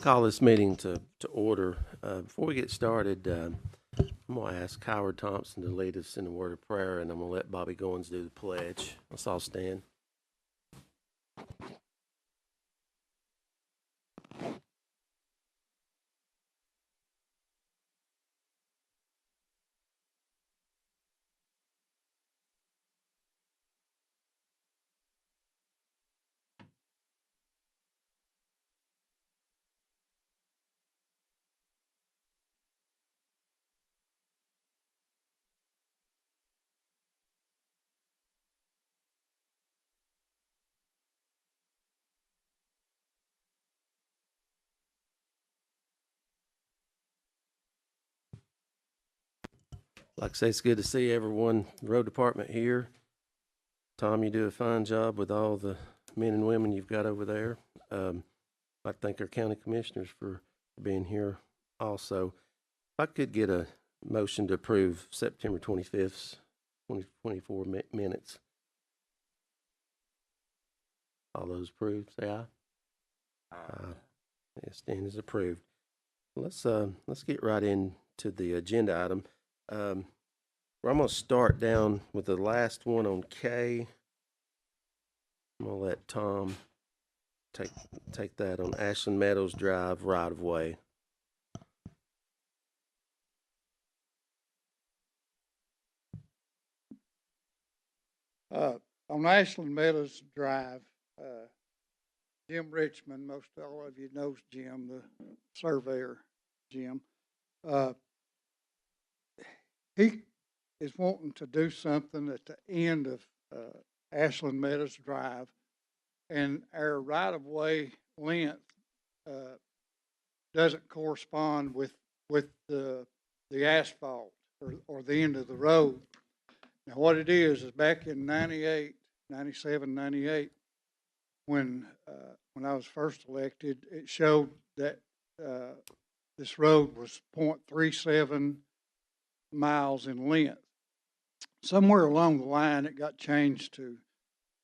Call this meeting to order. Before we get started, I'm going to ask Howard Thompson to lead us in a word of prayer, and I'm going to let Bobby Goins do the pledge. Let's all stand. Like I say, it's good to see everyone, road department here. Tom, you do a fine job with all the men and women you've got over there. I'd like to thank our county commissioners for being here also. If I could get a motion to approve September 25th, 2024 minutes. All those approved, say aye. Aye. Yeah, stand as approved. Let's get right into the agenda item. I'm going to start down with the last one on K. I'm going to let Tom take that on Ashland Meadows Drive right of way. On Ashland Meadows Drive, Jim Richmond, most all of you knows Jim, the surveyor, Jim. He is wanting to do something at the end of Ashland Meadows Drive, and our right-of-way length doesn't correspond with the asphalt or the end of the road. Now, what it is back in 98, 97, 98, when I was first elected, it showed that this road was 0.37 miles in length. Somewhere along the line, it got changed to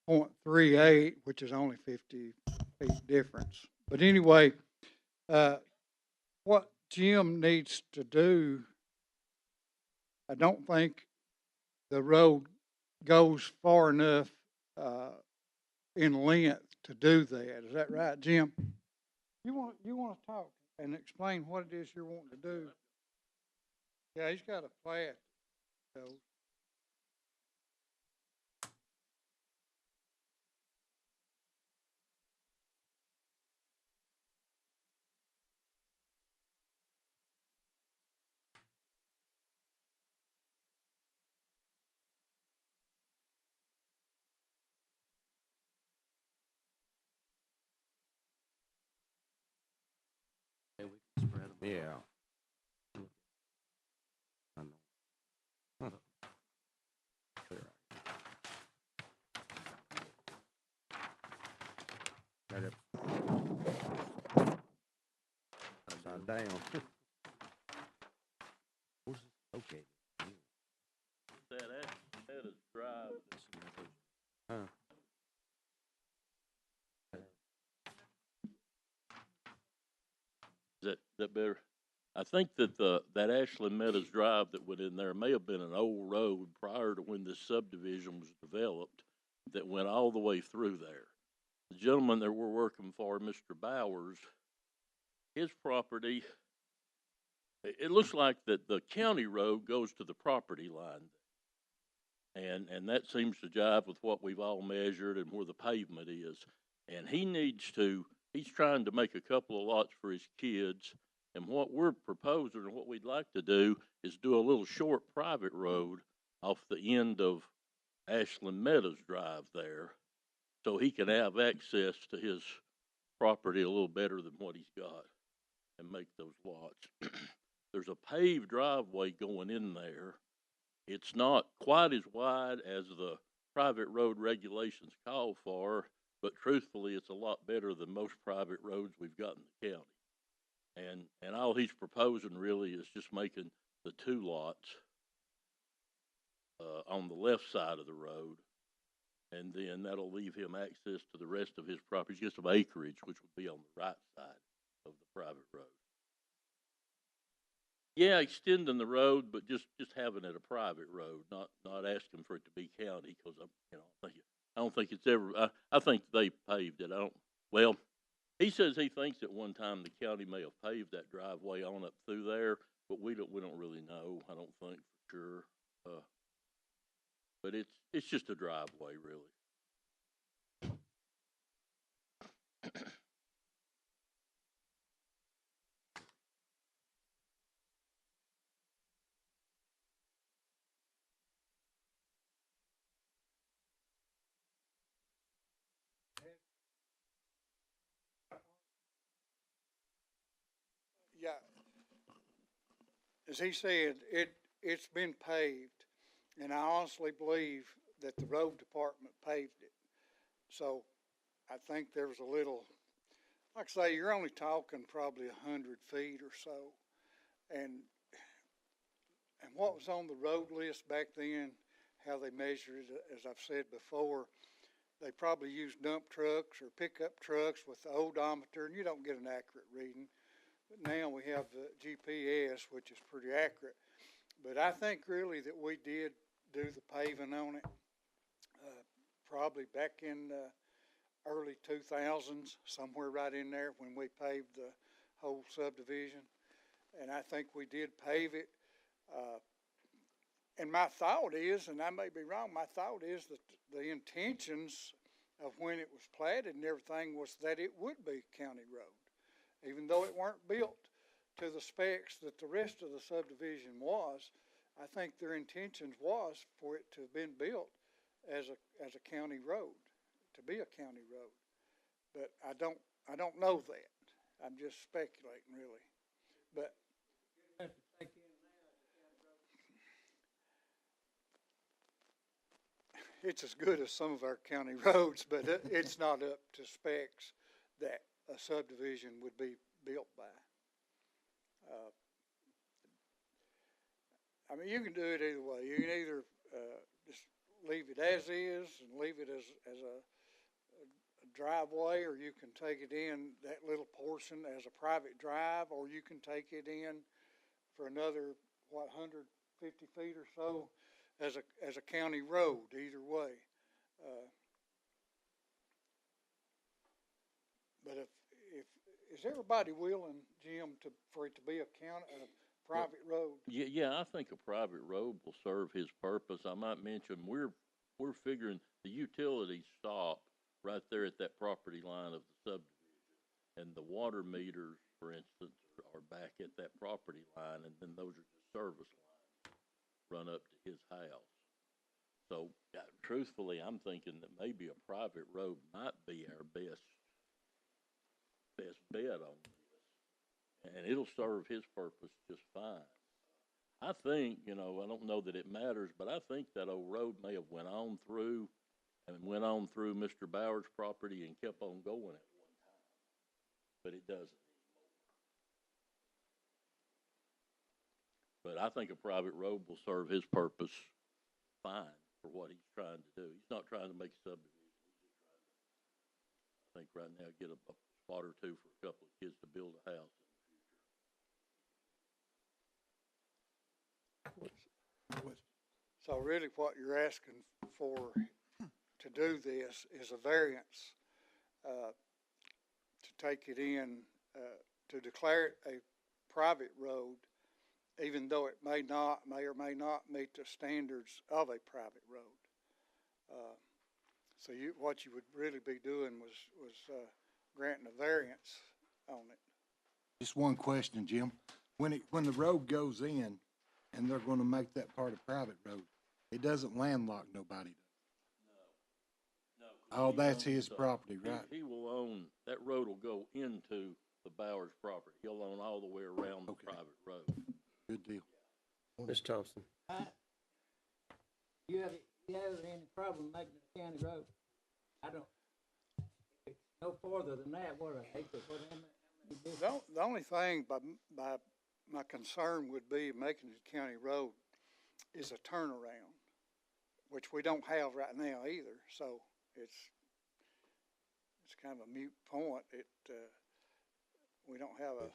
0.38, which is only 50 feet difference. But anyway, what Jim needs to do, I don't think the road goes far enough in length to do that. Is that right, Jim? You want to talk and explain what it is you're wanting to do? Yeah, he's got a plat. So. Yeah. Upside down. Okay. That is drive. Huh. Is that better? I think that that Ashland Meadows Drive that went in there may have been an old road prior to when this subdivision was developed that went all the way through there. The gentleman that we're working for, Mr. Bowers, his property, it looks like that the county road goes to the property line. And that seems to jive with what we've all measured and where the pavement is. And he's trying to make a couple of lots for his kids. And what we're proposing and what we'd like to do is do a little short private road off the end of Ashland Meadows Drive there, so he can have access to his property a little better than what he's got and make those lots. There's a paved driveway going in there. It's not quite as wide as the private road regulations call for, but truthfully, it's a lot better than most private roads we've got in the county. And all he's proposing really is just making the two lots on the left side of the road, and then that'll leave him access to the rest of his property. He's got some acreage, which would be on the right side. of the private road. Yeah, extending the road, but just having it a private road, not asking for it to be county, because I don't think it's ever. I think they paved it. Well, he says he thinks at one time the county may have paved that driveway on up through there, but we don't really know. I don't think for sure. But it's just a driveway, really. Yeah, as he said, it's been paved, and I honestly believe that the road department paved it. So I think there was a little, like I say, you're only talking probably 100 feet or so. And what was on the road list back then, how they measured it, as I've said before, they probably used dump trucks or pickup trucks with the odometer, and you don't get an accurate reading. But now we have the GPS, which is pretty accurate. But I think really that we did do the paving on it, probably back in the early 2000s, somewhere right in there when we paved the whole subdivision. And I think we did pave it. And my thought is, and I may be wrong, my thought is that the intentions of when it was platted and everything was that it would be county road, even though it weren't built to the specs that the rest of the subdivision was. I think their intentions was for it to have been built as a county road, to be a county road. But I don't know that. I'm just speculating, really. But it's as good as some of our county roads, but it's not up to specs that a subdivision would be built by. I mean, you can do it either way. You can either just leave it as is and leave it as a driveway, or you can take it in that little portion as a private drive, or you can take it in for another 150 feet or so as a county road. Either way, but if is everybody willing, Jim, for it to be a private road? Yeah, I think a private road will serve his purpose. I might mention we're figuring the utilities stop right there at that property line of the subdivision, and the water meters, for instance, are back at that property line, and then those are just service lines run up to his house. So, truthfully, I'm thinking that maybe a private road might be our best bet on this, and it'll serve his purpose just fine. I think, I don't know that it matters, but I think that old road may have went on through Mr. Bauer's property and kept on going at one time, but it doesn't anymore. But I think a private road will serve his purpose fine for what he's trying to do. He's not trying to make a subdivision. He's just trying to, I think right now, get a spot or two for a couple of kids to build a house in the future. So really what you're asking for to do this is a variance to take it in, to declare it a private road, even though it may or may not meet the standards of a private road. So what you would really be doing was granting a variance on it. Just one question, Jim. When the road goes in and they're gonna make that part a private road, it doesn't landlock nobody. No. Oh, that's his property, right? He will own, that road will go into the Bowers property. He'll own all the way around the private road. Good deal. Ms. Thompson? You have any problem making it a county road? I don't. If it's no farther than that, what a acre, what, how many The only thing by my concern would be making it a county road is a turnaround, which we don't have right now either. So it's kind of a moot point. we don't have a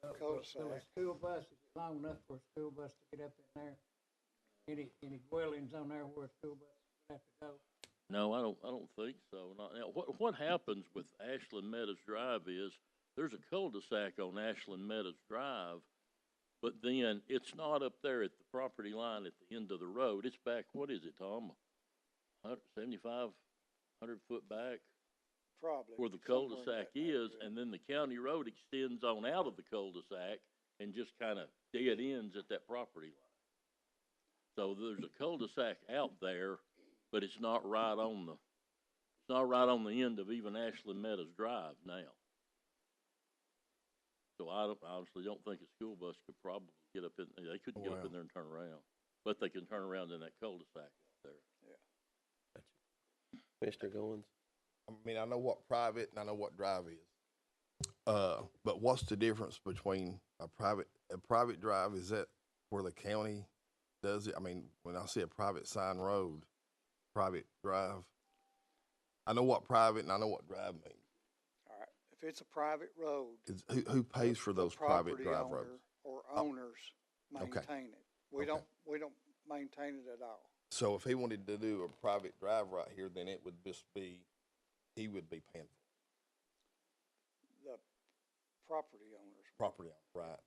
So a cul-de-sac. school bus, is it long enough for a school bus to get up in there? Any dwellings on there where a school bus would have to go? No, I don't think so. Not, now, what happens with Ashland Meadows Drive is, there's a cul-de-sac on Ashland Meadows Drive, but then it's not up there at the property line at the end of the road. It's back, what is it, Tom? 75, 100 foot back Probably. where the somewhere in cul-de-sac that is, neighborhood. and then the county road extends on out of the cul-de-sac and just kind of dead ends at that property line. So there's a cul-de-sac out there, but it's not right on the end of even Ashland Meadows Drive now. So I honestly don't think a school bus could probably get up in, they couldn't get up Wow. in there and turn around. But they can turn around in that cul-de-sac out there. Mr. Goins? I mean, I know what private and I know what drive is. But what's the difference between a private drive? Is that where the county does it? I mean, when I see a private sign road, private drive, I know what private and I know what drive means. All right, if it's a private road. Is, who pays for the those private property drive owner roads? Or Oh. owners maintain it. We Okay. don't maintain it at all. So if he wanted to do a private drive right here, then it would just be, he would be paying for The property owners. property owner, right?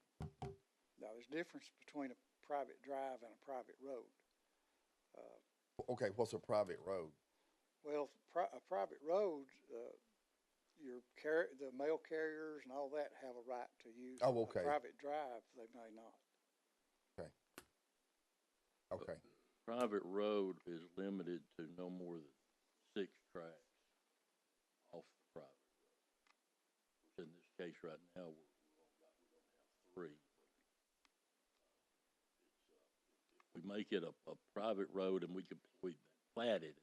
Now, there's a difference between a private drive and a private road. Okay, what's a private road? Well, a private road, the mail carriers and all that have a right to use. Oh, okay. A private drive, they may not. Okay, Private road is limited to no more than 6 tracks off the private road. Which in this case right now, we don't have 3. If we make it a private road and we platted it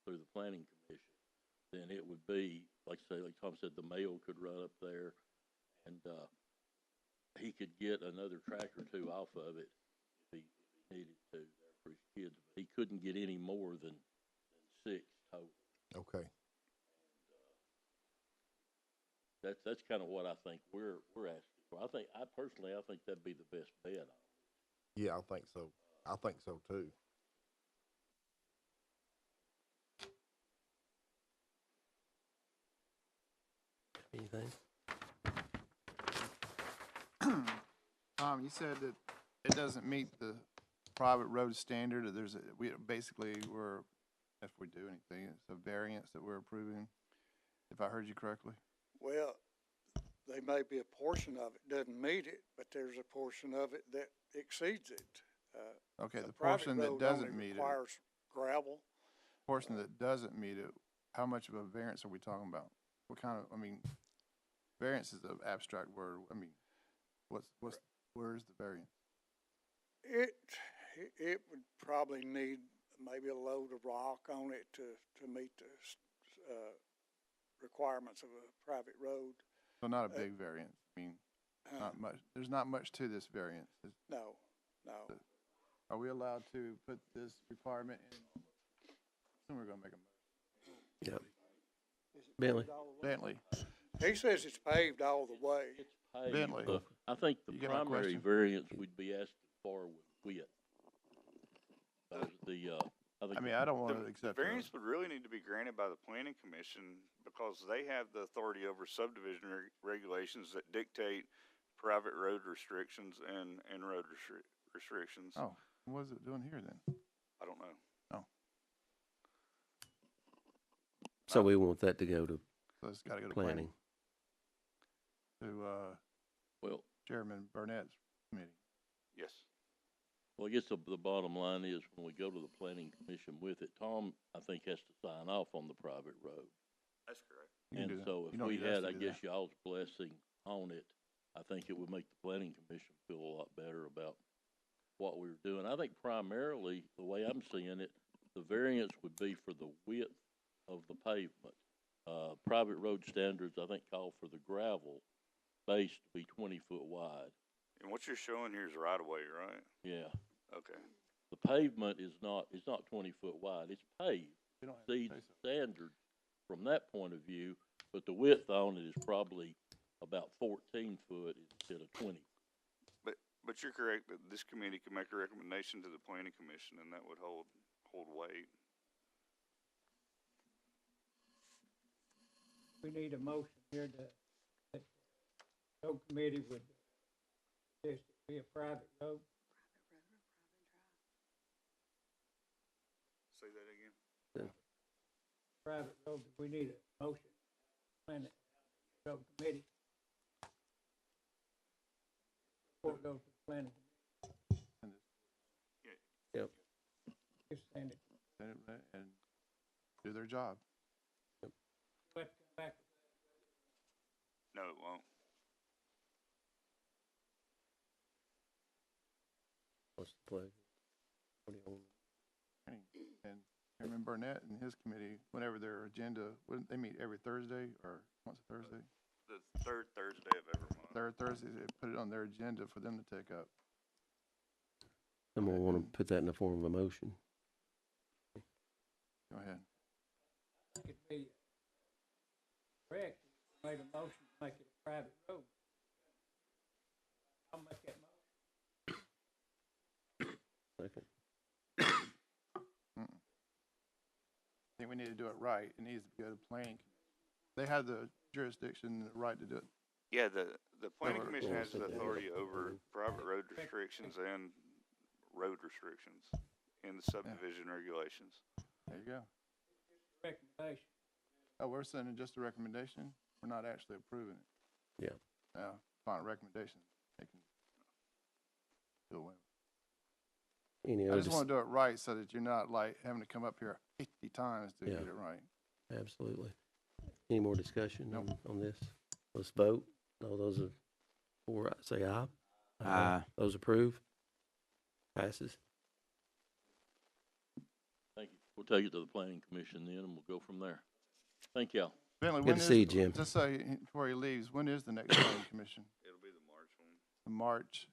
through the planning commission, then it would be, like Tom said, the mail could run up there and, he could get another track or 2 off of it if he needed to there for his kids. But he couldn't get any more than 6 total. okay. That's kind of what I think we're asking for. I think that'd be the best bet on it. Yeah, I think so. I think so too. Anything? Tom, you said that it doesn't meet the private road standard, or we're, if we do anything, it's a variance that we're approving, if I heard you correctly? Well, they may be a portion of it doesn't meet it, but there's a portion of it that exceeds it. Okay, A the private portion that road doesn't only meet it, requires gravel. portion that doesn't meet it, how much of a variance are we talking about? What kind of, I mean, variance is an abstract word, I mean, where's the variance? It would probably need maybe a load of rock on it to meet the, requirements of a private road. So not a big variance, I mean, not much, there's not much to this variance. No. Are we allowed to put this requirement in? Soon we're gonna make a Yep. Bentley? Bentley, He says it's paved all the way. It's paved. Bentley. I think the You get my primary question? variance we'd be asking for would width. I mean, I don't wanna The accept variance that. would really need to be granted by the planning commission because they have the authority over subdivision regulations that dictate private road restrictions and road restrictions. Oh, what is it doing here then? I don't know. So we want that to go to So it's gotta go to planning. planning, to, Well, Chairman Burnett's committee. Yes. I guess the bottom line is when we go to the planning commission with it, Tom, I think, has to sign off on the private road. That's correct. You can do And that. so You if don't we need us had, to I do guess, that. y'all's blessing on it, I think it would make the planning commission feel a lot better about what we were doing. I think primarily, the way I'm seeing it, the variance would be for the width of the pavement. Private road standards, I think, call for the gravel base to be 20 foot wide. And what you're showing here is right away, right? Yeah. Okay. The pavement is not 20 foot wide. It's paved. You don't have to Exceeds say so. standards from that point of view, but the width on it is probably about 14 foot instead of 20. But you're correct that this committee can make a recommendation to the planning commission and that would hold weight. We need a motion here that the road committee would suggest it be a private road. Say that again? Private road, but we need a motion. Plan it, road committee. Before it goes to the planning. Yep. Just send it. And do their job. We'll have to come back. No, it won't. What's the pleasure? What do you want? And Chairman Burnett and his committee, whenever their agenda, wouldn't they meet every Thursday or once a Thursday? The third Thursday of every month. Third Thursday, they put it on their agenda for them to take up. Someone want to put that in the form of a motion? Go ahead. It could be correct, made a motion to make it a private road. I'll make that motion. Second. I think we need to do it right. It needs to go to planning. They have the jurisdiction, the right to do it. Yeah, the planning Or- commission or has the something. authority over private road restrictions and road restrictions in the subdivision regulations. There you go. Recommendation. Oh, we're sending just a recommendation? We're not actually approving it. Yeah. Yeah, final recommendation. They can do away with it. Any I other just want to do it right so that you're not like having to come up here 50 times to Yeah. get it right. Absolutely. Any more discussion Nope. on this? Let's vote. All those are for, say aye. Aye. Those approve? Passes. Thank you. We'll take it to the planning commission then, and we'll go from there. Thank y'all. Bentley, Good when to is- see you, Jim. Just so, before he leaves, when is the next planning commission? It'll be the March one. In March?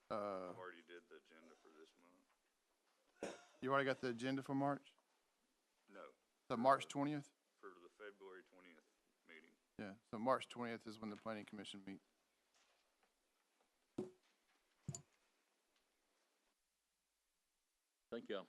I've already did the agenda for this month. You already got the agenda for March? No, So March 20th? for the February 20th meeting. Yeah, so March 20th is when the planning commission meets. Thank y'all.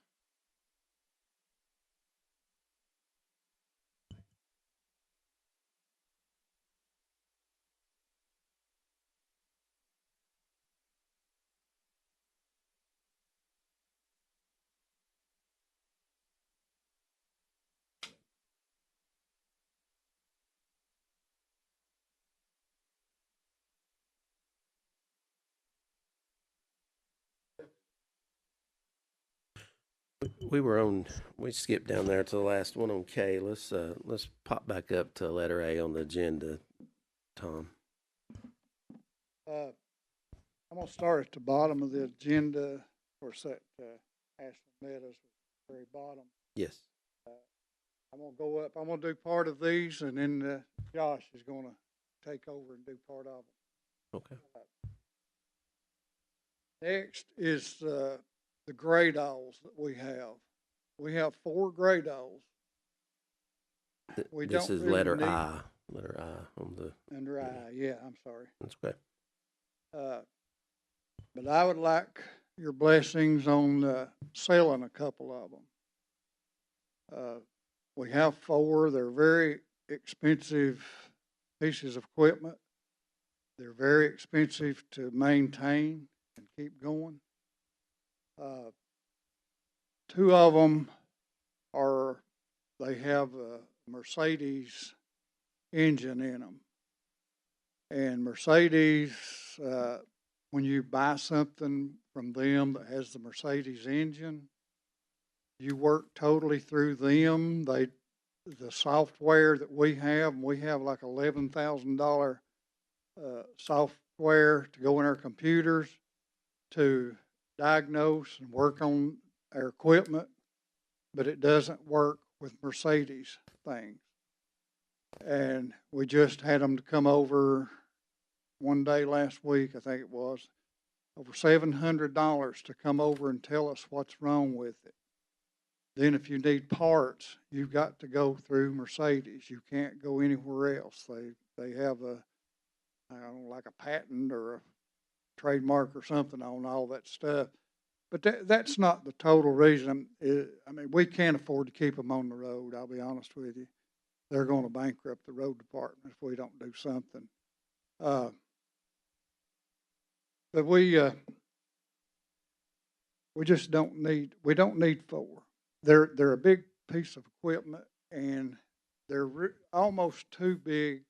We skipped down there to the last one on K. Let's pop back up to letter A on the agenda, Tom. I'm gonna start at the bottom of the agenda. Of course, that, Ashland Meadows was at the very bottom. Yes. I'm gonna go up, I'm gonna do part of these, and then, Josh is gonna take over and do part of them. Okay. Next is, the gray owls that we have. We have 4 gray owls We This don't is really letter need- I on the, under I, yeah, I'm sorry. that's okay. But I would like your blessings on, selling a couple of them. We have 4, they're very expensive pieces of equipment. They're very expensive to maintain and keep going. 2 of them they have a Mercedes engine in them. And Mercedes, when you buy something from them that has the Mercedes engine, you work totally through them. The software that we have like $11,000 software to go in our computers to diagnose and work on our equipment, but it doesn't work with Mercedes things. And we just had them to come over one day last week, I think it was, over $700 to come over and tell us what's wrong with it. Then if you need parts, you've got to go through Mercedes. You can't go anywhere else. they have a, I don't know, like a patent or a trademark or something on all that stuff. But that's not the total reason. I mean, we can't afford to keep them on the road, I'll be honest with you. They're gonna bankrupt the road department if we don't do something. But we just don't need, we don't need four. They're a big piece of equipment, and they're almost too big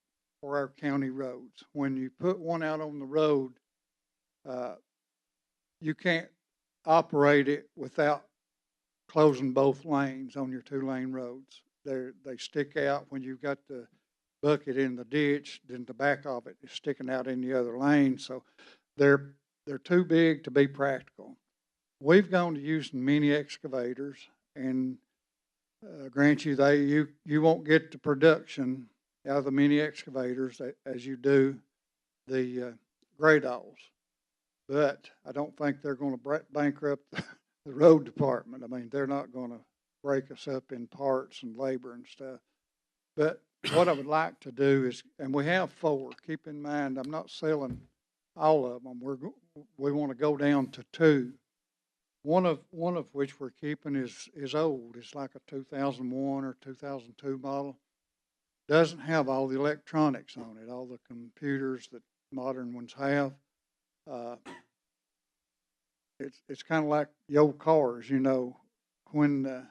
for our county roads. When you put one out on the road, you can't operate it without closing both lanes on your 2-lane roads. They stick out when you've got the bucket in the ditch, then the back of it is sticking out in the other lane. So they're too big to be practical. We've gone to using mini excavators, and grant you, you won't get the production out of the mini excavators as you do the Gradalls. But I don't think they're going to bankrupt the road department. I mean, they're not going to break us up in parts and labor and stuff. But what I would like to do is, and we have 4. Keep in mind, I'm not selling all of them. We want to go down to 2. One of which we're keeping is old. It's like a 2001 or 2002 model. Doesn't have all the electronics on it, all the computers that modern ones have. It's kind of like the old cars, you know. When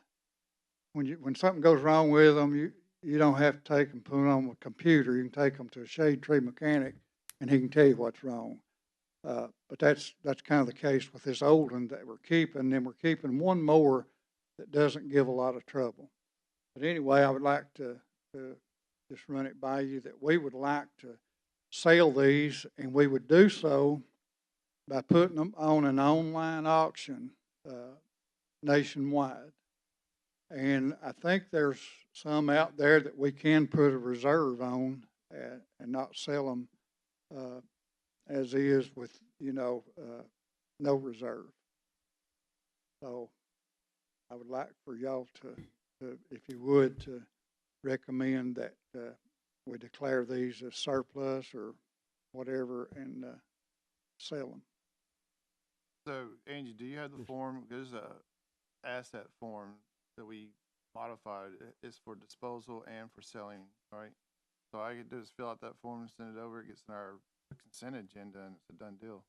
something goes wrong with them, you don't have to take them, put them on a computer. You can take them to a shade tree mechanic, and he can tell you what's wrong. But that's kind of the case with this old one that we're keeping, and we're keeping one more that doesn't give a lot of trouble. But anyway, I would like to just run it by you that we would like to sell these, and we would do so by putting them on an online auction nationwide. And I think there's some out there that we can put a reserve on and not sell them as is with, no reserve. So I would like for y'all to, if you would, to recommend that we declare these as surplus or whatever and sell them. So, Angie, do you have the form? There's a asset form that we modified. It's for disposal and for selling, right? So all I can do is fill out that form and send it over. It gets in our consent agenda, and it's a done deal.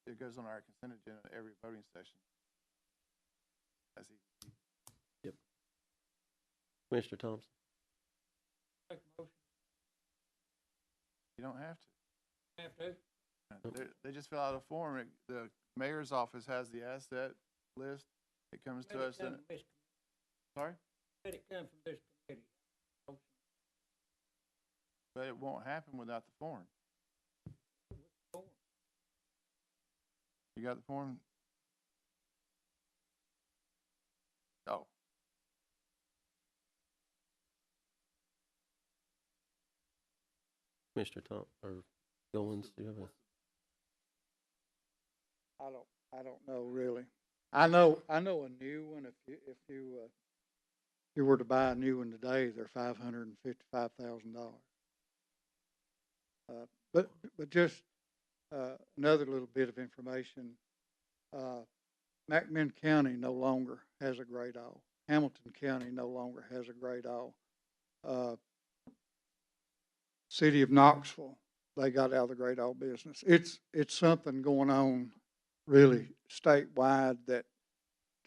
It goes on our consent agenda at every voting session. That's easy. Yep. Commissioner Thompson. You don't have to. Have to. They just fill out a form. The mayor's office has the asset list. It comes to us. Sorry? Let it come from this committee. But it won't happen without the form. You got the form? Oh. Commissioner Thompson or Goins, do you have a? I don't know really. I know a new one. If you were to buy a new one today, they're $555,000. But just another little bit of information. McMinn County no longer has a Gradall. Hamilton County no longer has a Gradall. City of Knoxville, they got out of the Gradall business. It's something going on really statewide that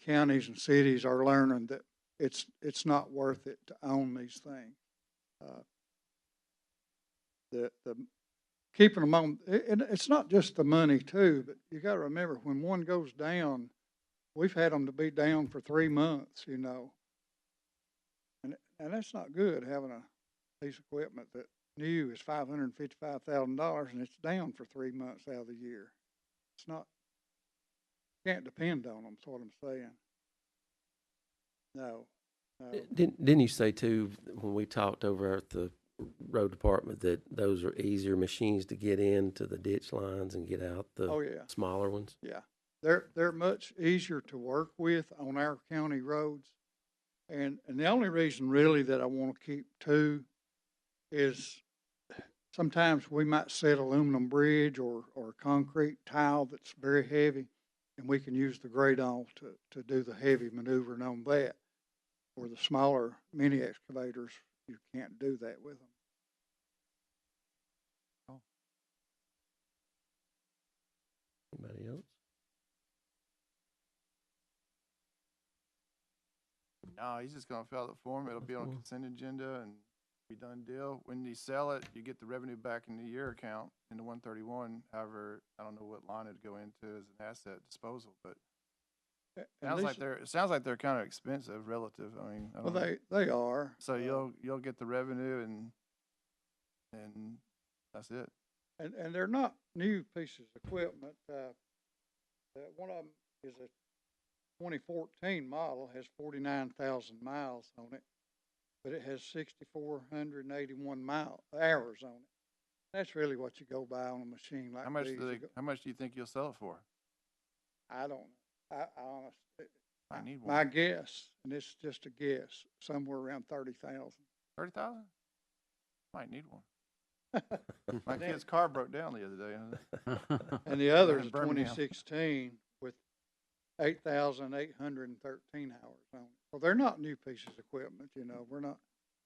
counties and cities are learning that it's not worth it to own these things. The keeping them on, and it's not just the money too, but you got to remember when one goes down, we've had them to be down for 3 months, and that's not good having a piece of equipment that new is $555,000 and it's down for 3 months out of the year. It's not. Can't depend on them, is what I'm saying. No. Didn't you say too, when we talked over at the road department, that those are easier machines to get into the ditch lines and get out the smaller ones? Yeah. They're much easier to work with on our county roads. And the only reason really that I want to keep 2 is sometimes we might set aluminum bridge or concrete tile that's very heavy, and we can use the gradon to do the heavy maneuvering on that. Or the smaller mini excavators, you can't do that with them. Anybody else? No, he's just gonna fill out the form. It'll be on a consent agenda and be done deal. When you sell it, you get the revenue back in your account in the 131. However, I don't know what line it'd go into as an asset disposal, but And it sounds like they're kind of expensive relative. I mean, I well, don't know. they are. So you'll get the revenue and that's it. And they're not new pieces of equipment. One of them is a 2014 model, has 49,000 miles on it, but it has 6,481 hours on it. That's really what you go buy on a machine like How much these. how much do you think you'll sell it for? I don't know. I honestly, I need my one. guess, and it's just a guess, somewhere around 30,000. 30,000? Might need one. My kid's car broke down the other day. And the other in is Birmingham. 2016 with 8,813 hours on it. So they're not new pieces of equipment, you know, we're not.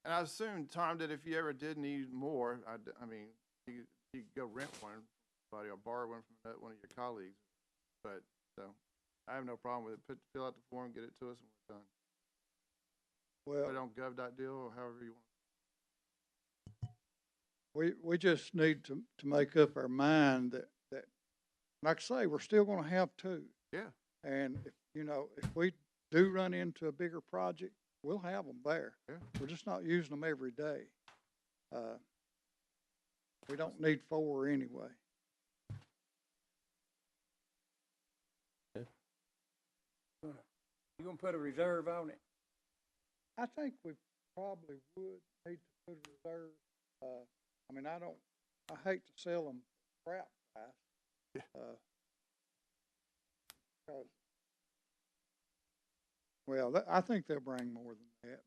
And I assume, Tom, that if you ever did need more, I mean, you could go rent one from somebody or borrow one from one of your colleagues. But, so, I have no problem with it. Fill out the form, get it to us, and we're done. Put it Well, on gov.deal or however you want. we just need to make up our mind that, like I say, we're still gonna have two. Yeah. And if, you know, if we do run into a bigger project, we'll have them there. Yeah. We're just not using them every day. We don't need four anyway. You gonna put a reserve on it? I think we probably would need to put a reserve. I mean, I hate to sell them crap price. Yeah. 'Cause, well, I think they'll bring more than that.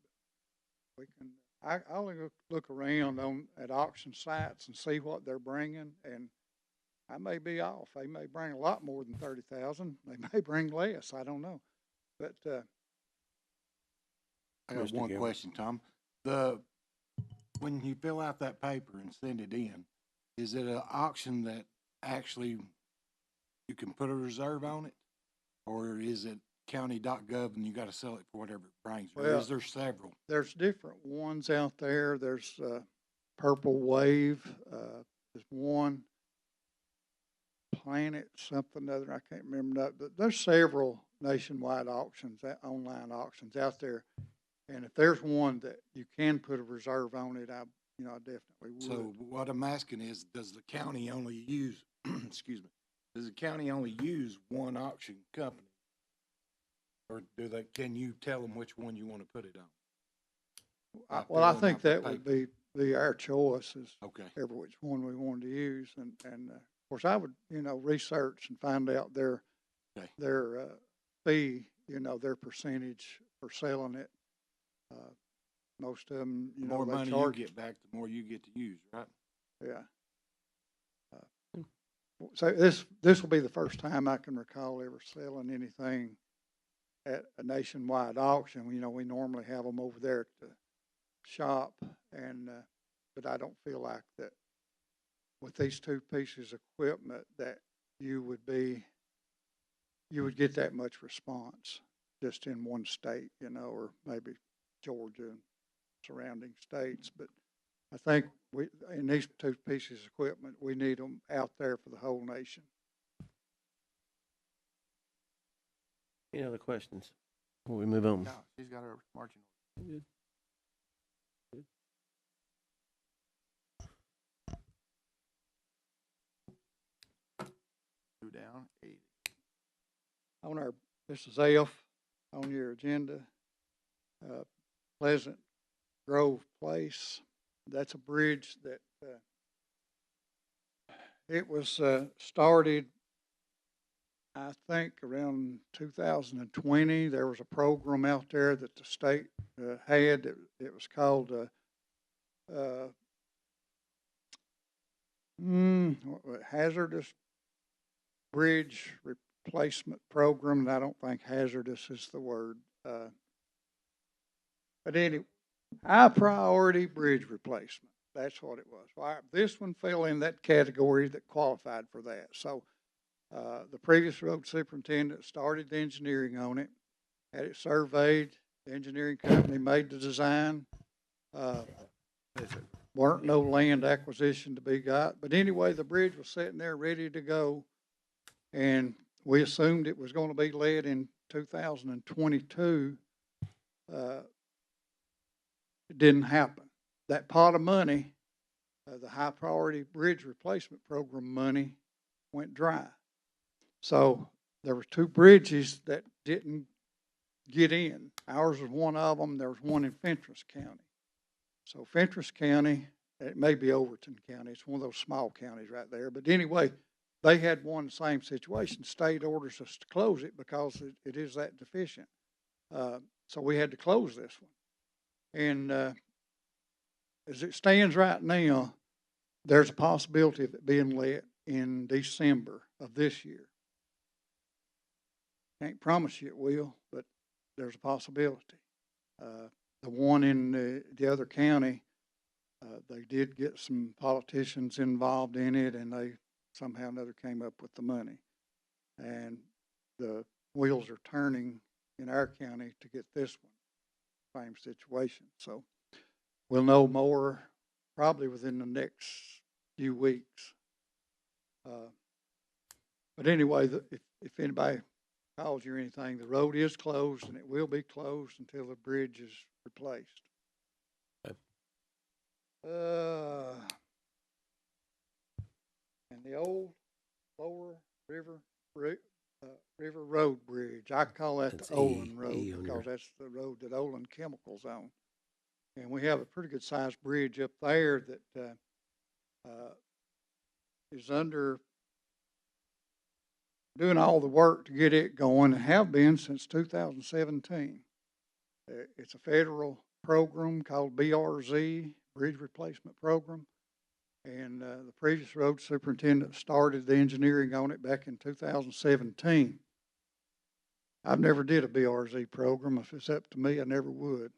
But we can, I'll look around at auction sites and see what they're bringing, and I may be off. They may bring a lot more than 30,000. They may bring less. I don't know. But, I got Mr. one Gilbert. question, Tom. When you fill out that paper and send it in, is it an auction that actually you can put a reserve on it? Or is it county.gov and you gotta sell it for whatever it brings? Or Well, is there several? there's different ones out there. There's Purple Wave. There's one Planet something other. I can't remember that. But there's several nationwide auctions, online auctions out there. And if there's one that you can put a reserve on it, I definitely would. So what I'm asking is, does the county only use, excuse me, does the county only use one auction company? Or can you tell them which one you wanna put it on? I filling think out the that would be our choice, is Okay. ever which one we wanted to use. And of course, I would, research and find out their Okay. fee, their percentage for selling it. Most of them, The more they money you charge. get back, the more you get to use, right? Yeah. So this will be the first time I can recall ever selling anything at a nationwide auction. We normally have them over there at the shop, but I don't feel like that with these two pieces of equipment that you would get that much response just in one state, or maybe Georgia and surrounding states. But I think in these two pieces of equipment, we need them out there for the whole nation. Any other questions before we move on? No, she's got her marching. Good. Good. Two down, 80. This is F on your agenda, Pleasant Grove Place. That's a bridge that, it was, started, I think, around 2020. There was a program out there that the state, had. It was called, Hazardous bridge replacement program, and I don't think hazardous is the word. But anyway, high priority bridge replacement. That's what it was. Well, this one fell in that category that qualified for that. So the previous road superintendent started the engineering on it, had it surveyed. The engineering company made the design. Weren't no land acquisition to be got. But anyway, the bridge was sitting there ready to go. And we assumed it was going to be lead in 2022. It didn't happen. That pot of money, the high priority bridge replacement program money, went dry. So there were two bridges that didn't get in. Ours was one of them. There was one in Fentress County. So Fentress County, it may be Overton County. It's one of those small counties right there. But anyway, they had one same situation. State orders us to close it because it is that deficient. So we had to close this one. And as it stands right now, there's a possibility of it being let in December of this year. Can't promise you it will, but there's a possibility. The one in the other county, they did get some politicians involved in it, and they somehow or another came up with the money. And the wheels are turning in our county to get this one. Same situation. So we'll know more probably within the next few weeks. But anyway, if anybody calls you or anything, the road is closed, and it will be closed until the bridge is replaced. And the old Lower River Road Bridge, I call that That's the Olin E Road on your- because that's the road that Olin Chemicals own. And we have a pretty good sized bridge up there that is under doing all the work to get it going, and have been since 2017. It's a federal program called BRZ, Bridge Replacement Program. And the previous road superintendent started the engineering on it back in 2017. I've never did a BRZ program. If it's up to me, I never would,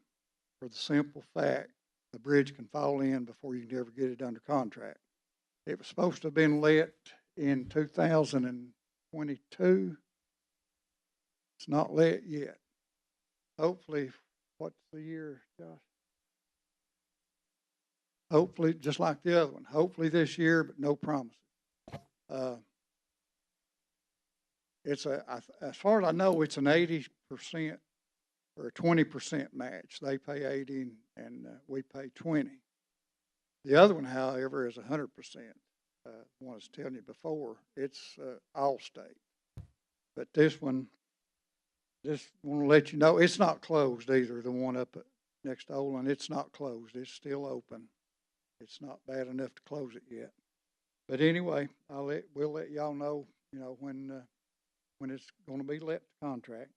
for the simple fact the bridge can fall in before you can ever get it under contract. It was supposed to have been let in 2022. It's not let yet. Hopefully, what's the year, Josh? Hopefully, just like the other one, hopefully this year, but no promises. As far as I know, it's an 80% or a 20% match. They pay 80 and we pay 20. The other one, however, is 100%. One I was telling you before, it's all state. But this one, just want to let you know, it's not closed either. The one up next to Olin, it's not closed. It's still open. It's not bad enough to close it yet. But anyway, we'll let y'all know, when it's going to be let to contract.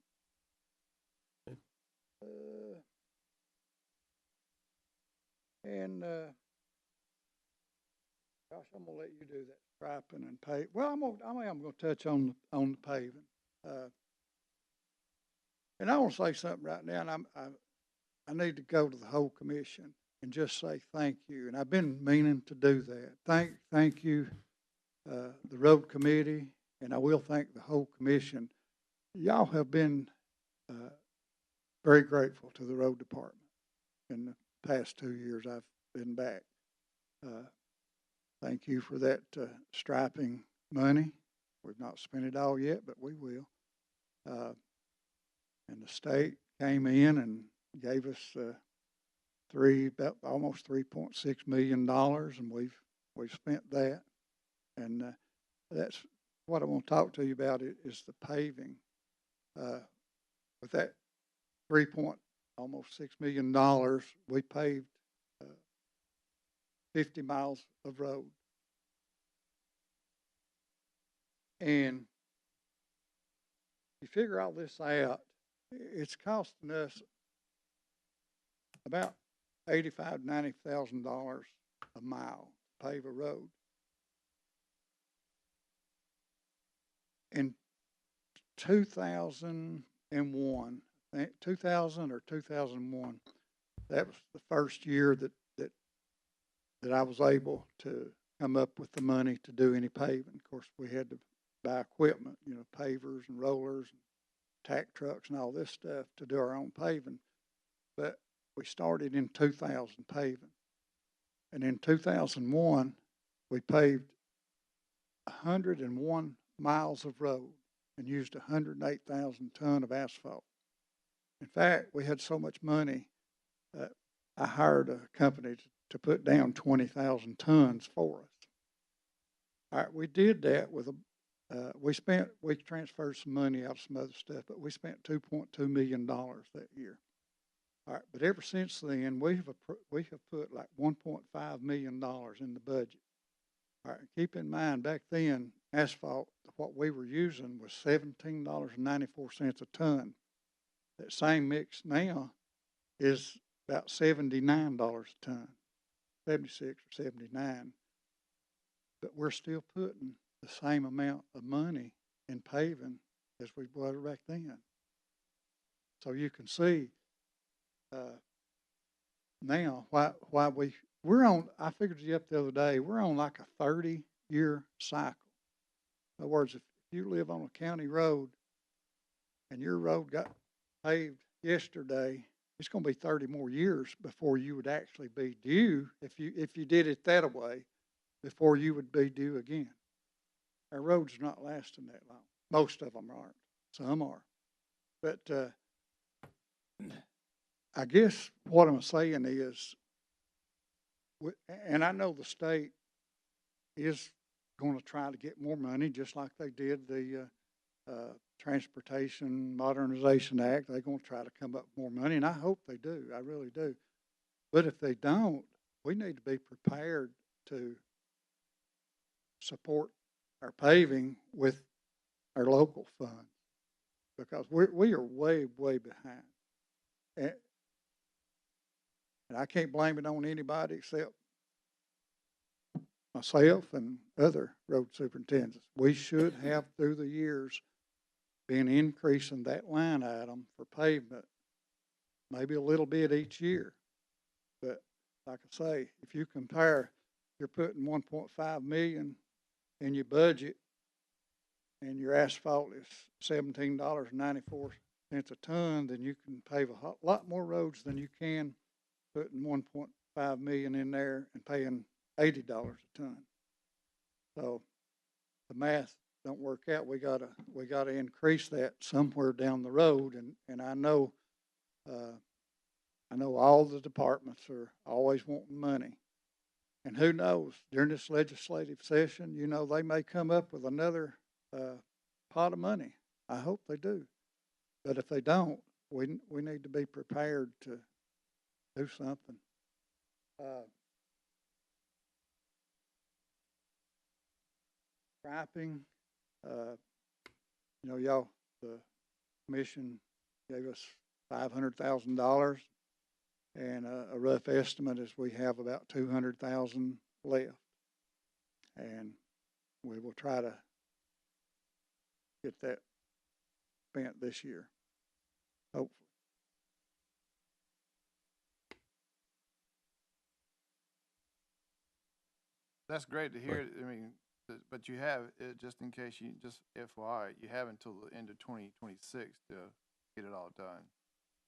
Gosh, I'm gonna let you do that striping and pave. Well, I'm gonna touch on the paving. And I want to say something right now, and I need to go to the whole commission and just say thank you. And I've been meaning to do that. Thank you, the road committee, and I will thank the whole commission. Y'all have been very grateful to the road department in the past 2 years I've been back. Thank you for that striping money. We've not spent it all yet, but we will. And the state came in and gave us almost $3.6 million, and we've spent that. And that's what I want to talk to you about is the paving. With that almost $6 million, we paved 50 miles of road. And you figure all this out, it's costing us about $85,000 to $90,000 a mile to pave a road. in 2001, 2000 or 2001, that was the first year that I was able to come up with the money to do any paving. Of course, we had to buy equipment, pavers and rollers, and tack trucks and all this stuff to do our own paving. But we started in 2000 paving. And in 2001, we paved 101 miles of road and used 108,000 ton of asphalt. In fact, we had so much money, I hired a company to put down 20,000 tons for us. All right, we did that with we transferred some money out of some other stuff, but we spent $2.2 million that year. All right, but ever since then, we have put like $1.5 million in the budget. All right, keep in mind, back then, asphalt, what we were using was $17.94 a ton. That same mix now is about $79 a ton, 76 or 79. But we're still putting the same amount of money in paving as we were back then. So you can see now why we're on, I figured it up the other day, we're on like a 30-year cycle. In other words, if you live on a county road and your road got paved yesterday, it's going to be 30 more years before you would actually be due, if you did it that way, before you would be due again. Our roads are not lasting that long. Most of them aren't. Some are. But I guess what I'm saying is, and I know the state is going to try to get more money, just like they did the Transportation Modernization Act. They're going to try to come up with more money, and I hope they do. I really do. But if they don't, we need to be prepared to support our paving with our local funds, because we are way, way behind. And I can't blame it on anybody except myself and other road superintendents. We should have, through the years, been increasing that line item for pavement, maybe a little bit each year. But like I say, if you compare, you're putting 1.5 million in your budget and your asphalt is $17.94 a ton, then you can pave a lot more roads than you can putting 1.5 million in there and paying $80 a ton. So the math don't work out. We gotta increase that somewhere down the road, and I know all the departments are always wanting money. And who knows, during this legislative session, they may come up with another pot of money. I hope they do. But if they don't, we need to be prepared to do something. Striping, y'all, the commission gave us $500,000, and a rough estimate is we have about 200,000 left, and we will try to get that spent this year, hopefully. That's great to hear. I mean, but you have, just in case you, just FYI, you have until the end of 2026 to get it all done.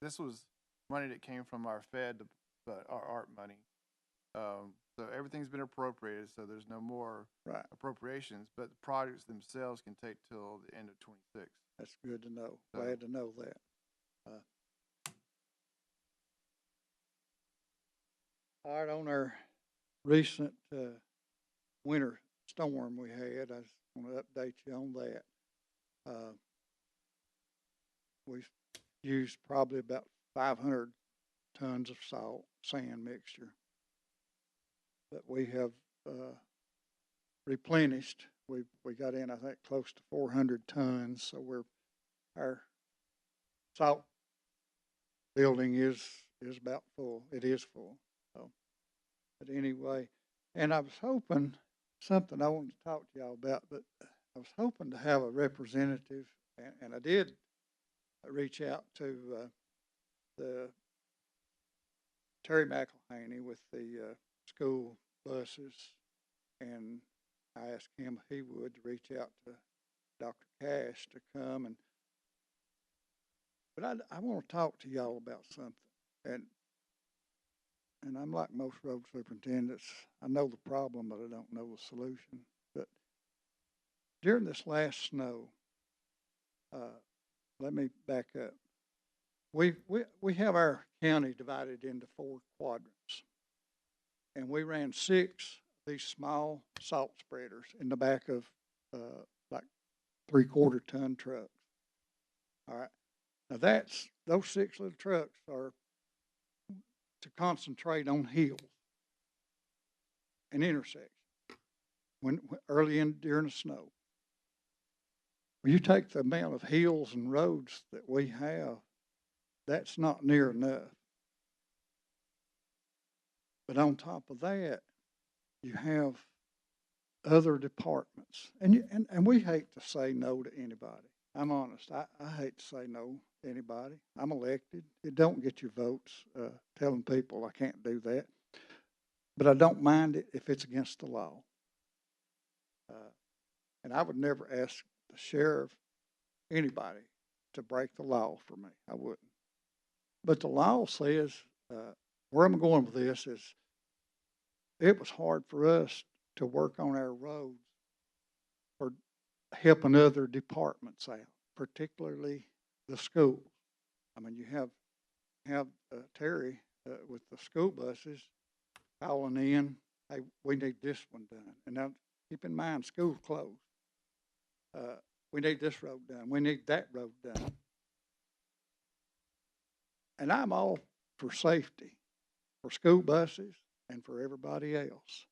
This was money that came from our Fed, our ARP money. So everything's been appropriated, so there's no more appropriations, but the projects themselves can take till the end of 26. That's good to know. Glad to know that. All right, on our recent winter storm we had, I just want to update you on that. We've used probably about 500 tons of sand mixture that we have replenished. We got in, I think, close to 400 tons. So our salt building is about full. It is full. So, but anyway, and I was hoping something I wanted to talk to y'all about, but I was hoping to have a representative, and I did reach out to, the Terry McElhaney with the, school buses, and I asked him if he would reach out to Dr. Cash to come but I want to talk to y'all about something. And I'm like most road superintendents. I know the problem, but I don't know the solution. But during this last snow, let me back up. We have our county divided into 4 quadrants. And we ran 6 of these small salt spreaders in the back of like 3/4 ton trucks. All right. Now those 6 little trucks are to concentrate on hills and intersections when early during the snow. When you take the amount of hills and roads that we have, that's not near enough. But on top of that, you have other departments, and we hate to say no to anybody. I'm honest. I hate to say no to anybody. I'm elected. It don't get your votes telling people I can't do that. But I don't mind it if it's against the law. And I would never ask the sheriff, anybody, to break the law for me. I wouldn't. But the law says, where I'm going with this is, it was hard for us to work on our roads for helping other departments out, particularly the schools. I mean, you have Terry with the school buses calling in, hey, we need this one done. And now, keep in mind, school's closed. We need this road done. We need that road done. And I'm all for safety, for school buses and for everybody else.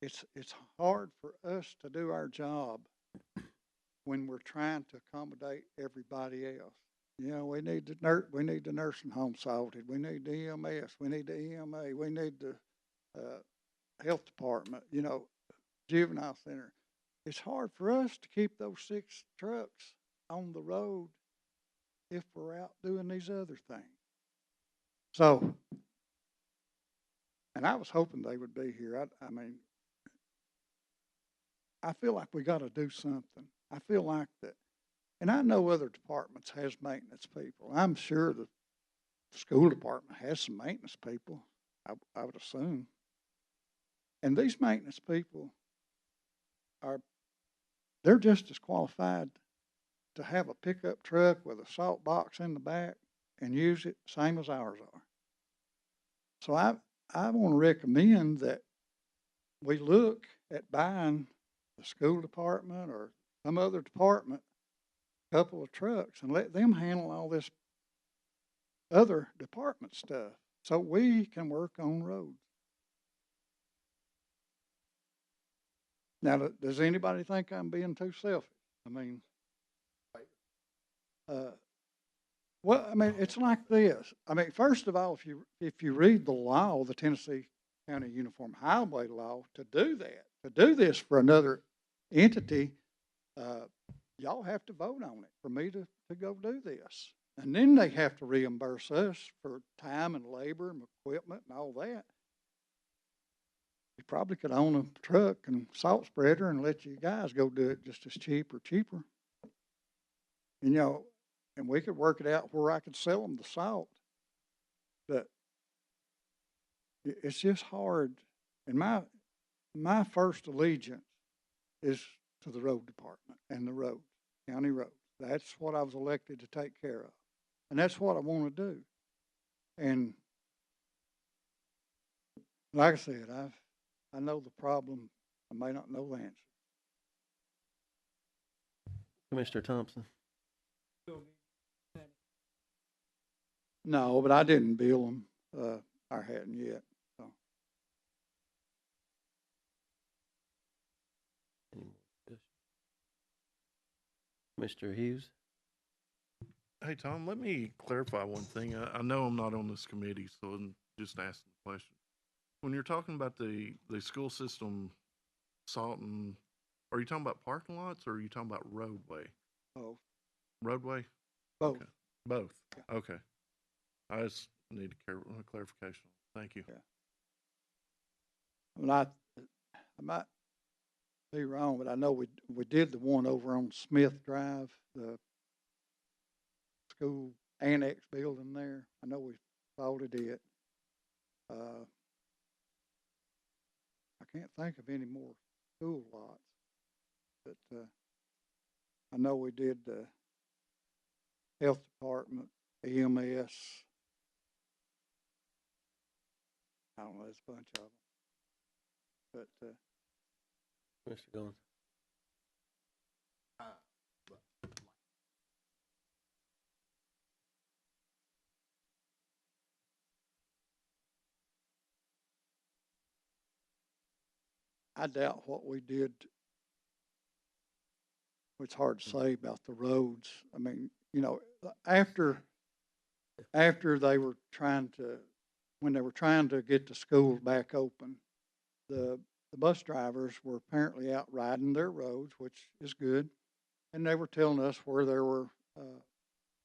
It's hard for us to do our job when we're trying to accommodate everybody else. You know, we need the nursing home salted. We need the EMS. We need the EMA. We need the health department. You know, juvenile center. It's hard for us to keep those 6 trucks on the road if we're out doing these other things. So, and I was hoping they would be here. I mean, I feel like we got to do something. I feel like that, and I know other departments has maintenance people. I'm sure the school department has some maintenance people, I would assume. And these maintenance people they're just as qualified to have a pickup truck with a salt box in the back and use it same as ours are. So I want to recommend that we look at buying the school department or some other department a couple of trucks and let them handle all this other department stuff so we can work on roads. Now, does anybody think I'm being too selfish? I mean, well, I mean, it's like this. I mean, first of all, if you read the law, the Tennessee County Uniform Highway Law, to do this for another entity, y'all have to vote on it for me to go do this. And then they have to reimburse us for time and labor and equipment and all that. You probably could own a truck and salt spreader and let you guys go do it just as cheaper. You know, and we could work it out where I could sell them the salt. But it's just hard. And my first allegiance is to the road department and the roads, county roads. That's what I was elected to take care of. And that's what I want to do. And like I said, I know the problem. I may not know the answer. Commissioner Thompson. No, but I didn't bill them. I hadn't yet. So. Any more discussion? Mr. Hughes? Hey, Tom, let me clarify one thing. I know I'm not on this committee, so I'm just asking the question. When you're talking about the school system salting Are you talking about parking lots or are you talking about roadway? both, Roadway? both. Okay. Both? Yeah. Okay. I just need clarification. Thank you. Yeah. I mean, I might be wrong, but I know we did the one over on Smith Drive, the school annex building there. I know we voted it. I can't think of any more school lots, but, I know we did the health department, EMS. I don't know, there's a bunch of them. But, Mr. Goins? I doubt what we did. It's hard to say about the roads. I mean, you know, after they were when they were trying to get the schools back open, the bus drivers were apparently out riding their roads, which is good, and they were telling us where there were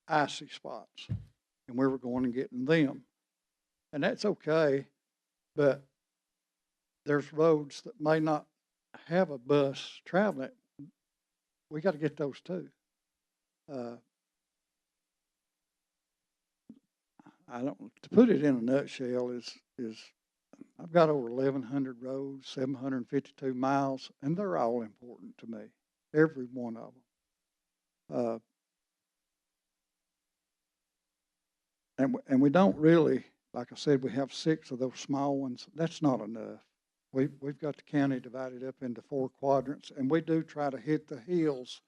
icy spots, and we were going and getting them, and that's okay, but there's roads that may not have a bus traveling. We got to get those too. I don't, to put it in a nutshell is I've got over 1,100 roads, 752 miles, and they're all important to me, every one of them. And we don't really, like I said, we have 6 of those small ones. That's not enough. We've got the county divided up into 4 quadrants, and we do try to hit the hills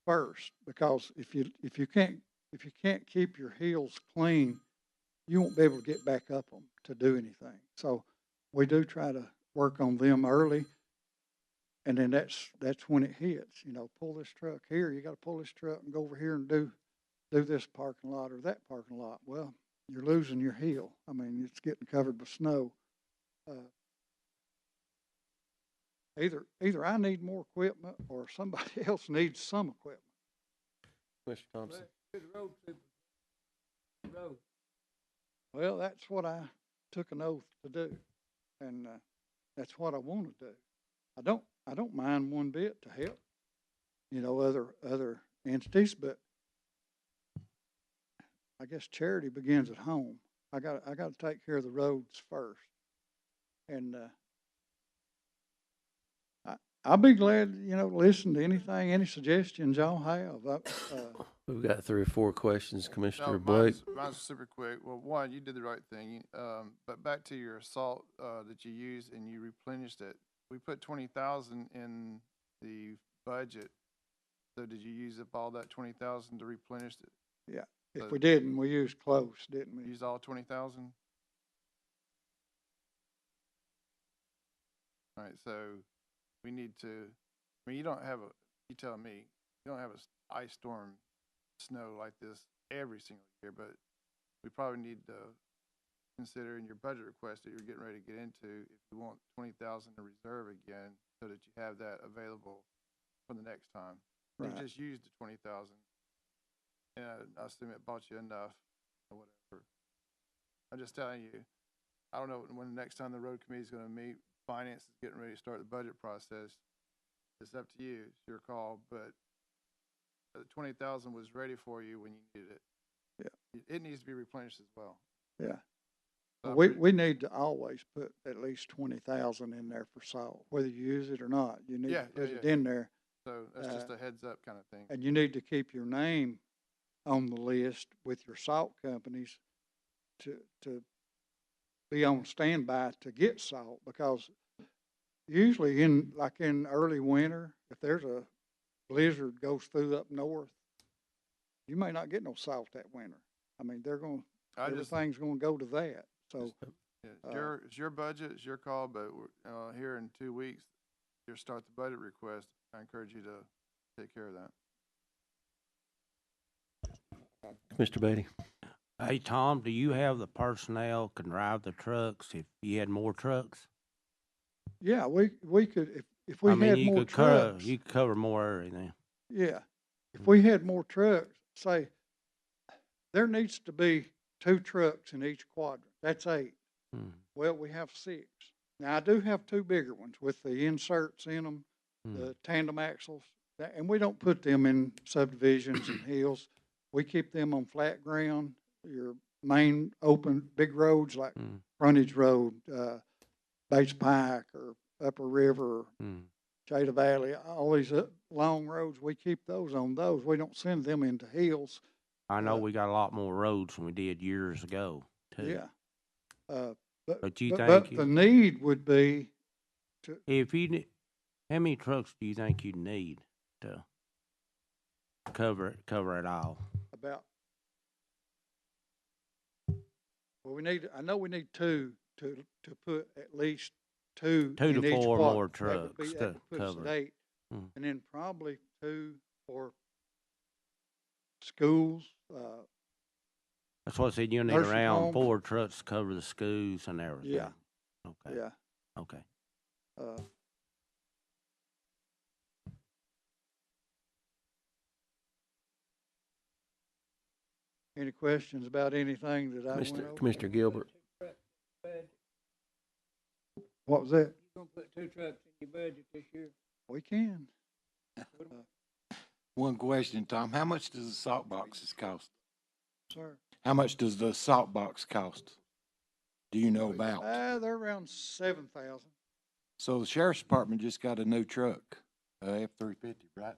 first, because if you can't keep your hills clean, you won't be able to get back up them to do anything. So we do try to work on them early, and then that's when it hits. You know, pull this truck here. You got to pull this truck and go over here and do this parking lot or that parking lot. Well, you're losing your hill. I mean, it's getting covered with snow. Either I need more equipment or somebody else needs some equipment. Mr. Thompson? Well, that's what I took an oath to do, and that's what I want to do. I don't mind one bit to help, you know, other entities, but I guess charity begins at home. I got to take care of the roads first, and I'll be glad, you know, to listen to anything, any suggestions y'all have. We've got 3 or 4 questions, Commissioner No, Blake. mine's super quick. Well, one, you did the right thing. But back to your salt that you used and you replenished it. We put 20,000 in the budget. So did you use up all that 20,000 to replenish it? Yeah, if we didn't, we used close, didn't we? Use all 20,000? All right, so we need to, I mean, you tell me, you don't have a ice storm snow like this every single year, but we probably need to consider in your budget request that you're getting ready to get into, if you want 20,000 to reserve again, so that you have that available for the next time. Right. You just used the 20,000, and I assume it bought you enough or whatever. I'm just telling you, I don't know when the next time the road committee is going to meet. Finance is getting ready to start the budget process. It's up to you. It's your call, but the 20,000 was ready for you when you needed it. Yeah. It needs to be replenished as well. Yeah. So We need to always put at least 20,000 in there for salt, whether you use it or not. You need to put it in there. So that's just a heads up kind of thing. And you need to keep your name on the list with your salt companies to be on standby to get salt, because usually in early winter, if there's a blizzard goes through up north, you may not get no salt that winter. I mean, everything's going to go to that. So it's your budget, it's your call, but here in 2 weeks, you'll start the budget request. I encourage you to take care of that. Mr. Beatty? Hey, Tom, do you have the personnel can drive the trucks if you had more trucks? yeah, we could, if we I mean, had you more could cover, trucks, you could cover more area then. yeah, if we had more trucks, say, there needs to be 2 trucks in each quadrant. That's 8. Mm, Well, we have 6. Now, I do have 2 bigger ones with the inserts in them, mm. the tandem axles, and we don't put them in subdivisions and hills. We keep them on flat ground, your main open big roads like Mm. Frontage Road, Bates Pike, or Upper River, Mm. Jada Valley, all these long roads. We keep those on those. We don't send them into hills. I know Uh, we got a lot more roads than we did years ago, too. Yeah. But But you but think the you, need would be to if you, how many trucks do you think you'd need to cover it all? about. Well, I know we need 2 to put at least 2 2 to in each 4 more quadrant. trucks That to would put us cover at it. 8, Mm. and then probably 2 for schools. That's what I said, you'll need Nursing around home. 4 trucks to cover the schools and everything. Yeah. Okay, Yeah. okay. Uh, Any questions about anything that I went over? Commissioner Gilbert. What was that? You gonna put 2 trucks in your budget this year? We can. One question, Tom, how much does the salt boxes cost? Sir. How much does the salt box cost? Do you know about? They're around 7,000. So the sheriff's department just got a new truck, F-350, right?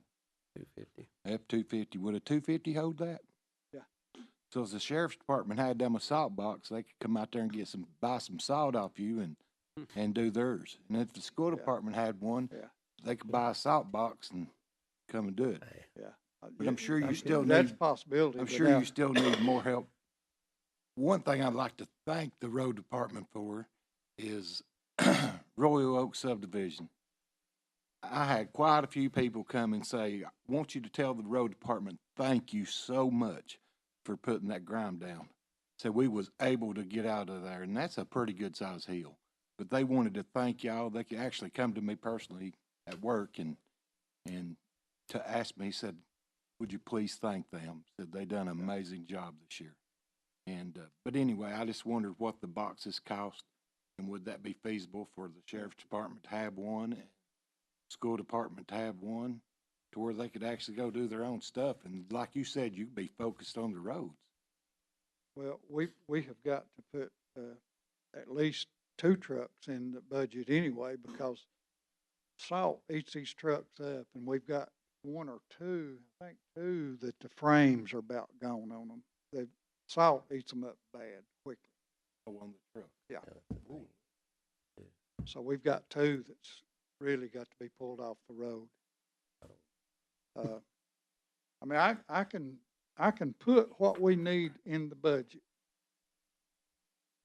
250. F-250, would a 250 hold that? Yeah. So if the sheriff's department had them a salt box, they could come out there and buy some salt off you and do theirs. And if the school Yeah. department had one, Yeah. they could buy a salt box and come and do it. Yeah. But I'm sure you still That's a need, possibility. I'm but sure now- you still need more help. One thing I'd like to thank the road department for is Royal Oak subdivision. I had quite a few people come and say, I want you to tell the road department, thank you so much for putting that ground down. So we was able to get out of there, and that's a pretty good sized hill. But they wanted to thank y'all. They could actually come to me personally at work and to ask me, said, would you please thank them? Said they done an amazing job this year. And, but anyway, I just wondered what the boxes cost and would that be feasible for the sheriff's department to have one, and school department to have one, to where they could actually go do their own stuff. And like you said, you could be focused on the roads. Well, we have got to put at least 2 trucks in the budget anyway, because salt eats these trucks up, and we've got 1 or 2, I think 2, that the frames are about gone on them. The salt eats them up bad quickly. On the truck. Yeah. So we've got 2 that's really got to be pulled off the road. I mean, I can put what we need in the budget.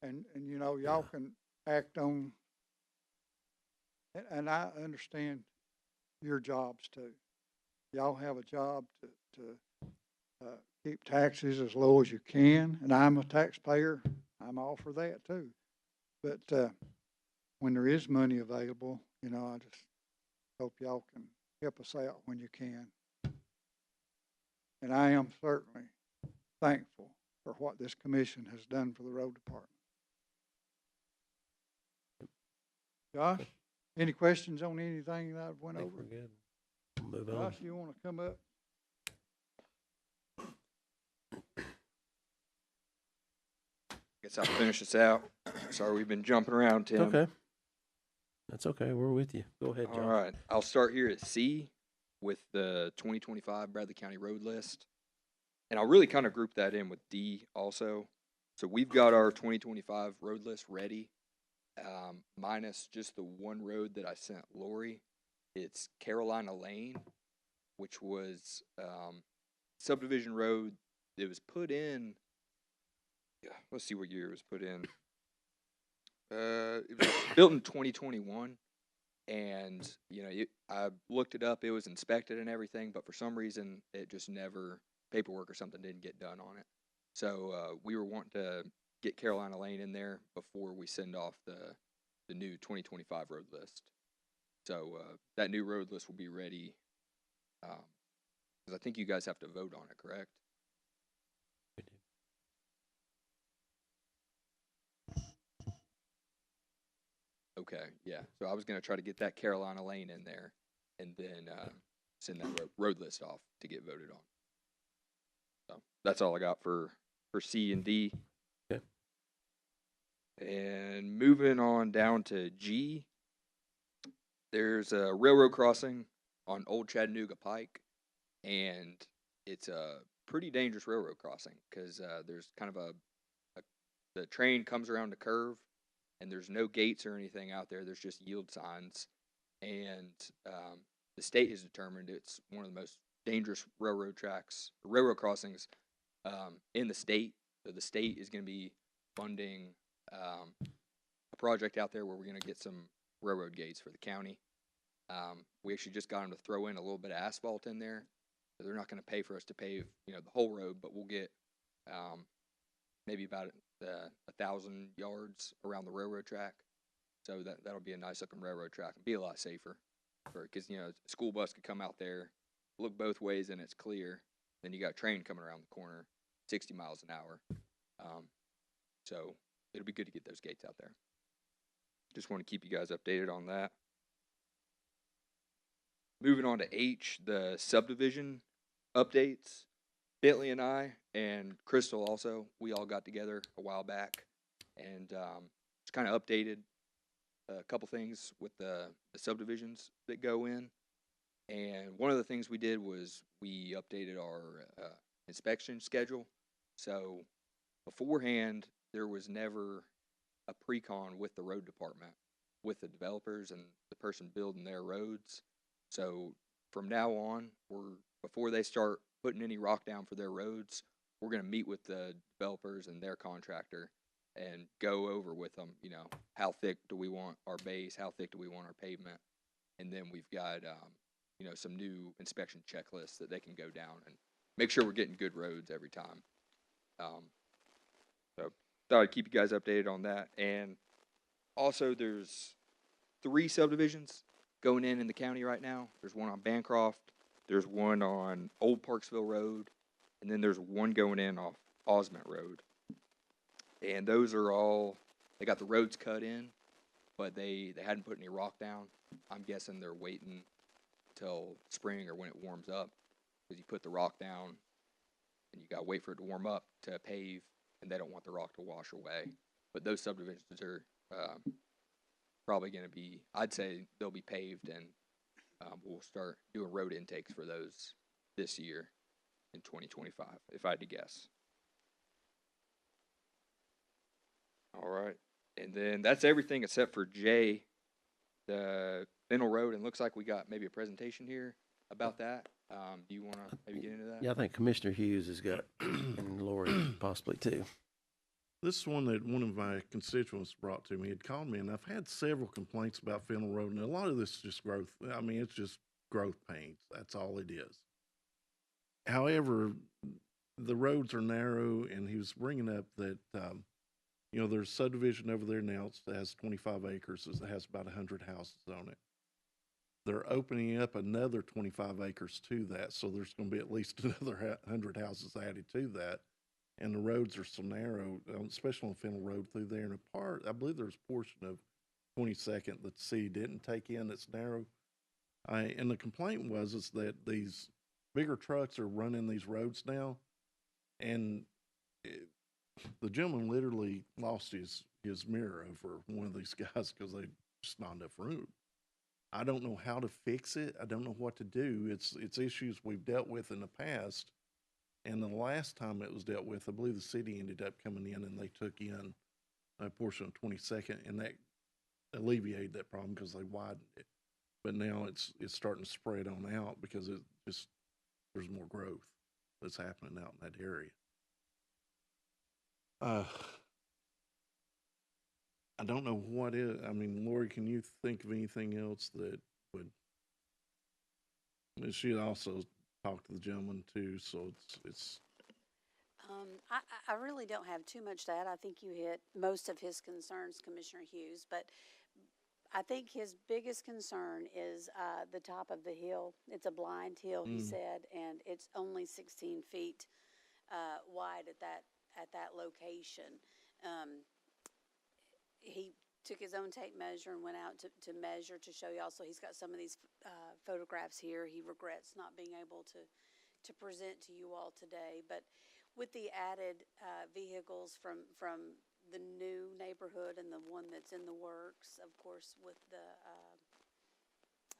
And you know, y'all can act on, and I understand your jobs too. Y'all have a job to keep taxes as low as you can, and I'm a taxpayer. I'm all for that too. But when there is money available, you know, I just hope y'all can help us out when you can. And I am certainly thankful for what this commission has done for the road department. Josh, any questions on anything that I've went I think over? we're good. Move on. Josh, you want to come up? Guess I'll finish this out. Sorry, we've been jumping around, Tim. Okay. That's okay. We're with you. Go ahead, All John. right. I'll start here at C with the 2025 Bradley County road list. And I'll really kind of group that in with D also. So we've got our 2025 road list ready, minus just the one road that I sent Lori. It's Carolina Lane, which was subdivision road. It was put in, let's see what year it was put in. It was built in 2021, and you know, I looked it up. It was inspected and everything, but for some reason, it just never paperwork or something didn't get done on it. So we were wanting to get Carolina Lane in there before we send off the new 2025 road list. So, that new road list will be ready, because I think you guys have to vote on it, correct? Okay, yeah. So I was gonna try to get that Carolina Lane in there, and then send that road list off to get voted on. So that's all I got for C and D. Okay. And moving on down to G, there's a railroad crossing on Old Chattanooga Pike, and it's a pretty dangerous railroad crossing because there's kind of the train comes around the curve, and there's no gates or anything out there. There's just yield signs, and the state has determined it's one of the most dangerous railroad crossings in the state. So the state is going to be funding a project out there where we're going to get some railroad gates for the county. We actually just got them to throw in a little bit of asphalt in there. So they're not going to pay for us to pave, the whole road, but we'll get maybe about 1,000 yards around the railroad track. So that'll be a nice looking railroad track and be a lot safer, because a school bus could come out there, look both ways, and it's clear. Then you got a train coming around the corner, 60 miles an hour. So it'll be good to get those gates out there. Just want to keep you guys updated on that. Moving on to H, the subdivision updates. Bentley and I, and Crystal also, we all got together a while back and just kind of updated a couple things with the subdivisions that go in. And one of the things we did was we updated our inspection schedule. So beforehand, there was never a pre-con with the road department, with the developers and the person building their roads. So from now on, before they start putting any rock down for their roads, we're going to meet with the developers and their contractor and go over with them, how thick do we want our base, how thick do we want our pavement, and then we've got, some new inspection checklists that they can go down and make sure we're getting good roads every time. So thought I'd keep you guys updated on that. And also, there's 3 subdivisions going in the county right now. There's one on Bancroft, there's one on Old Parksville Road, and then there's one going in off Osment Road. And those are all, they got the roads cut in, but they hadn't put any rock down. I'm guessing they're waiting till spring or when it warms up, because you put the rock down and you gotta wait for it to warm up to pave, and they don't want the rock to wash away. But those subdivisions are probably going to be, I'd say they'll be paved, and we'll start doing road intakes for those this year in 2025, if I had to guess. All right. And then that's everything except for J, the Fennel Road. And looks like we got maybe a presentation here about that. Do you want to maybe get into that? Yeah, I think Commissioner Hughes has got, and Lori possibly too. This is one that one of my constituents brought to me. He had called me, and I've had several complaints about Fennel Road, and a lot of this is just growth. I mean, it's just growth pains. That's all it is. However, the roads are narrow, and he was bringing up that, there's subdivision over there now that has 25 acres. It has about 100 houses on it. They're opening up another 25 acres to that, so there's going to be at least another 100 houses added to that. And the roads are so narrow, especially on Fennel Road through there. And a part, I believe there's a portion of 22nd that the city didn't take in that's narrow. And the complaint is that these bigger trucks are running these roads now. And the gentleman literally lost his mirror over one of these guys because there's just not enough room. I don't know how to fix it. I don't know what to do. It's issues we've dealt with in the past. And the last time it was dealt with, I believe the city ended up coming in and they took in a portion of 22nd, and that alleviated that problem because they widened it. But now it's starting to spread on out because there's more growth that's happening out in that area. I don't know what is. I mean, Lori, can you think of anything else that would? She also talked to the gentleman too, so it's. I really don't have too much to add. I think you hit most of his concerns, Commissioner Hughes, but I think his biggest concern is the top of the hill. It's a blind hill, he said, and it's only 16 feet wide at that location. He took his own tape measure and went out to measure to show you. Also, he's got some of these photographs here. He regrets not being able to present to you all today, but with the added vehicles from the new neighborhood and the one that's in the works, of course, with the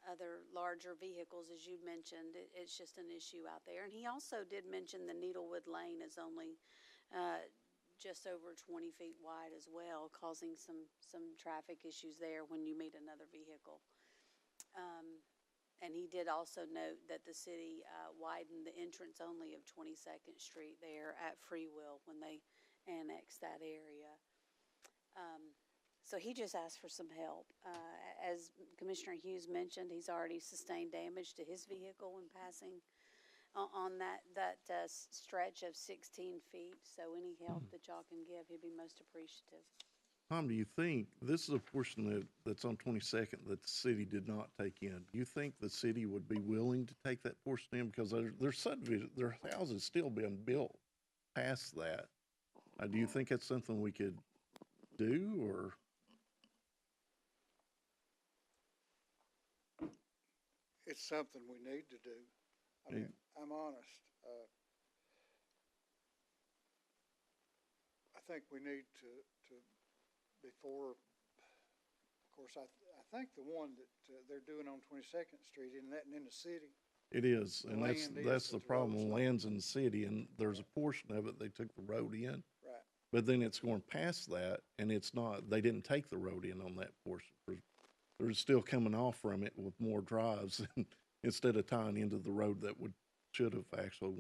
other larger vehicles, as you mentioned, it's just an issue out there. And he also did mention the Needlewood Lane is only just over 20 feet wide as well, causing some traffic issues there when you meet another vehicle. And he did also note that the city widened the entrance only of 22nd Street there at Freewill when they annexed that area. So he just asked for some help. As Commissioner Hughes mentioned, he's already sustained damage to his vehicle when passing on that stretch of 16 feet. So any help that y'all can give, he'd be most appreciative. Tom, do you think, this is a portion that's on 22nd that the city did not take in. Do you think the city would be willing to take that portion in? Because there's subdivision, there are houses still being built past that. Do you think that's something we could do, or? It's something we need to do. I mean, I'm honest. I think we need to before, of course, I think the one that they're doing on 22nd Street, isn't that in the city? It is, and Land that's is, the but the road's problem. not. Land's in the city, and there's a portion of it, they took the road in. Right. But then it's going past that, and it's not, they didn't take the road in on that portion. They're still coming off from it with more drives instead of tying into the road that should have actually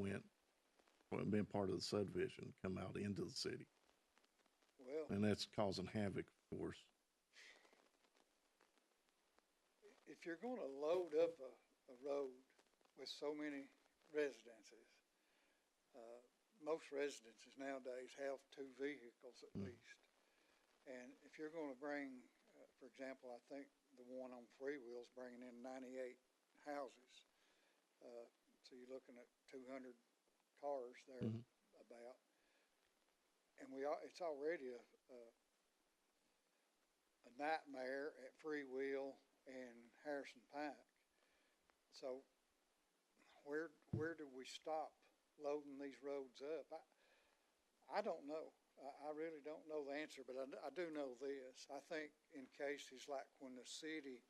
been part of the subdivision, come out into the city. Well, And that's causing havoc, of course. if you're going to load up a road with so many residences, most residences nowadays have 2 vehicles at least. And if you're going to bring, for example, I think the one on Freewill's bringing in 98 houses. So you're looking at 200 cars there about. And it's already a nightmare at Freewill and Harrison Pike. So where do we stop loading these roads up? I don't know. I really don't know the answer, but I do know this. I think in cases like when the city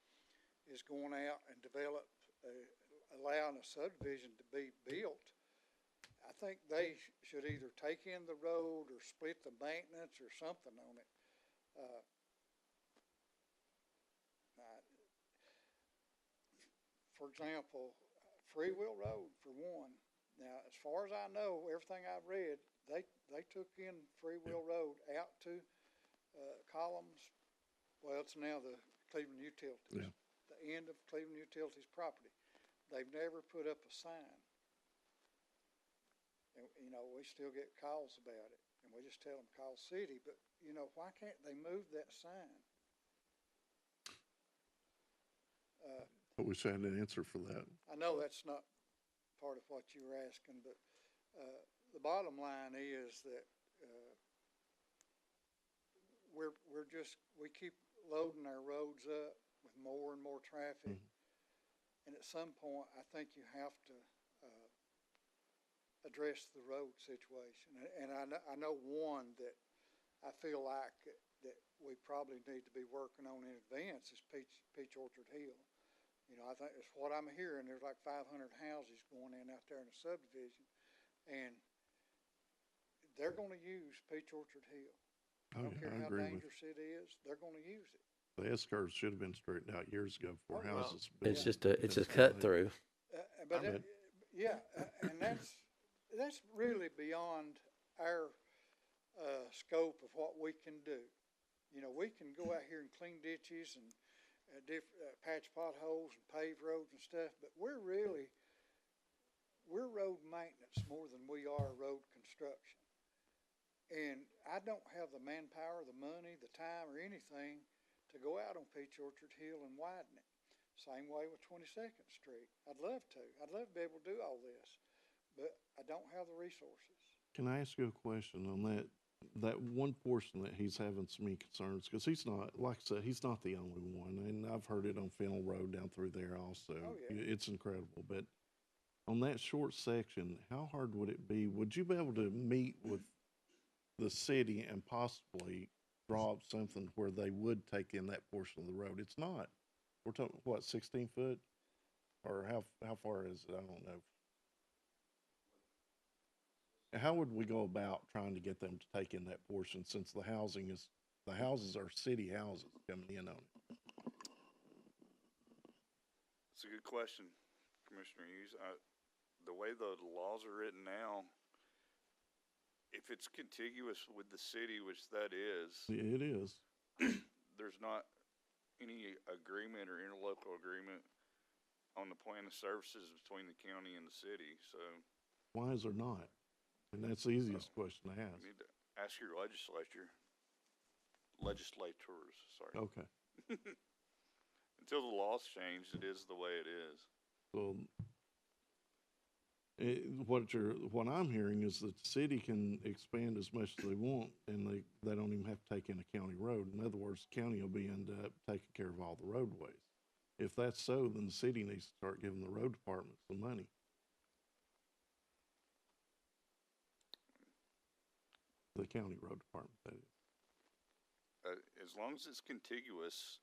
is going out and allowing a subdivision to be built, I think they should either take in the road or split the maintenance or something on it. For example, Freewill Road, for one. Now, as far as I know, everything I've read, they took in Freewill Road out to Columns. Well, it's now the Cleveland Utilities, the end of Cleveland Utilities property. They've never put up a sign. And, we still get calls about it, and we just tell them call city. But why can't they move that sign? I wish I had an answer for that. I know that's not part of what you were asking, but the bottom line is that we keep loading our roads up with more and more traffic, and at some point, I think you have to address the road situation. And I know one that I feel like that we probably need to be working on in advance is Peach Orchard Hill. I think it's what I'm hearing. There's like 500 houses going in out there in the subdivision, and they're going to use Peach Orchard Hill. I don't care how dangerous it is. They're going to use it. The S curve should have been straightened out years ago before houses. It's just a cut through. And that's really beyond our scope of what we can do. We can go out here and clean ditches and patch potholes and pave roads and stuff, but we're road maintenance more than we are road construction. And I don't have the manpower, the money, the time, or anything to to go out on Peach Orchard Hill and widen it. Same way with 22nd Street. I'd love to. I'd love to be able to do all this, but I don't have the resources. Can I ask you a question on that one portion that he's having some concerns? Because he's not, like I said, he's not the only one, and I've heard it on Fennel Road down through there also. Oh, yeah. It's incredible, but on that short section, how hard would it be? Would you be able to meet with the city and possibly draw up something where they would take in that portion of the road? It's not. We're talking, what, 16 foot? Or how far is it? I don't know. How would we go about trying to get them to take in that portion since the houses are city houses coming in on it? It's a good question, Commissioner Hughes. The way the laws are written now, if it's contiguous with the city, which that is, It is. there's not any agreement or interlocal agreement on the plan of services between the county and the city, so Why is there not? And that's the easiest question to ask. you need to ask your legislators, sorry. Okay. Until the laws change, it is the way it is. So what I'm hearing is that the city can expand as much as they want, and they don't even have to take in a county road. In other words, the county will end up taking care of all the roadways. If that's so, then the city needs to start giving the road department some money. The county road department, that is. As long as it's contiguous,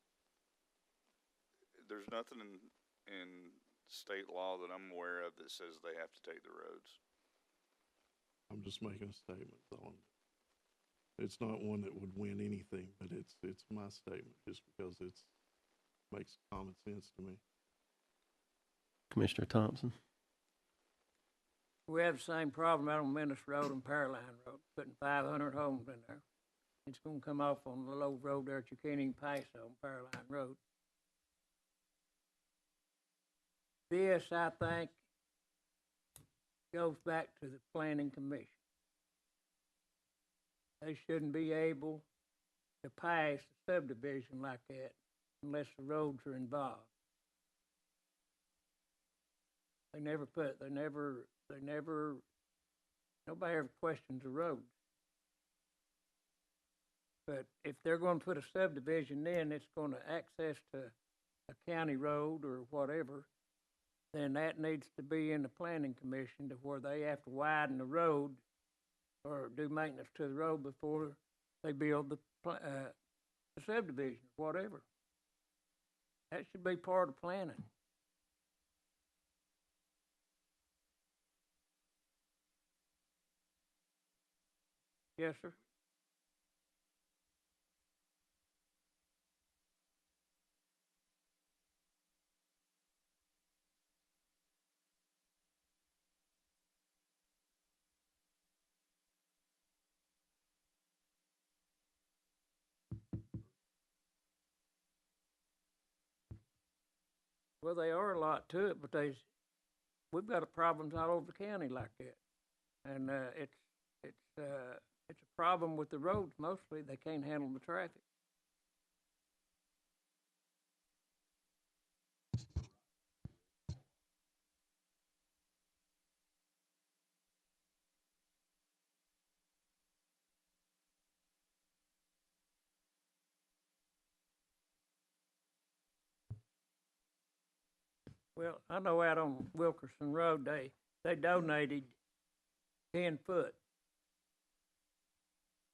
there's nothing in state law that I'm aware of that says they have to take the roads. I'm just making a statement, so it's not one that would win anything, but it's my statement just because makes common sense to me. Commissioner Thompson? We have the same problem out on Menace Road and Powerline Road, putting 500 homes in there. It's gonna come off on the low road there that you can't even pass on Powerline Road. This, I think, goes back to the planning commission. They shouldn't be able to pass a subdivision like that unless the roads are involved. Nobody ever questions the roads. But if they're gonna put a subdivision in, it's gonna access to a county road or whatever, then that needs to be in the planning commission to where they have to widen the road or do maintenance to the road before they build the subdivision, whatever. That should be part of planning. Yes, sir. Well, they are a lot to it, but we've got problems all over the county like that, and it's a problem with the roads mostly. They can't handle the traffic. Well, I know out on Wilkerson Road, they donated 10-foot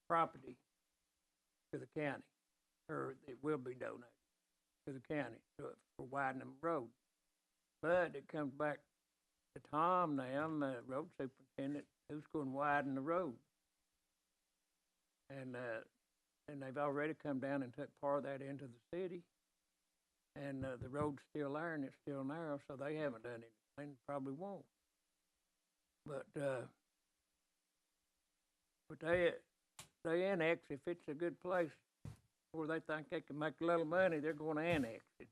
property to the county, or it will be donated to the county for widening the road. But it comes back to Tom now, the road superintendent, who's going to widen the road. And they've already come down and took part of that into the city. And the road's still there, and it's still narrow, so they haven't done anything, probably won't. But they annex, if it's a good place where they think they can make a little money, they're going to annex it.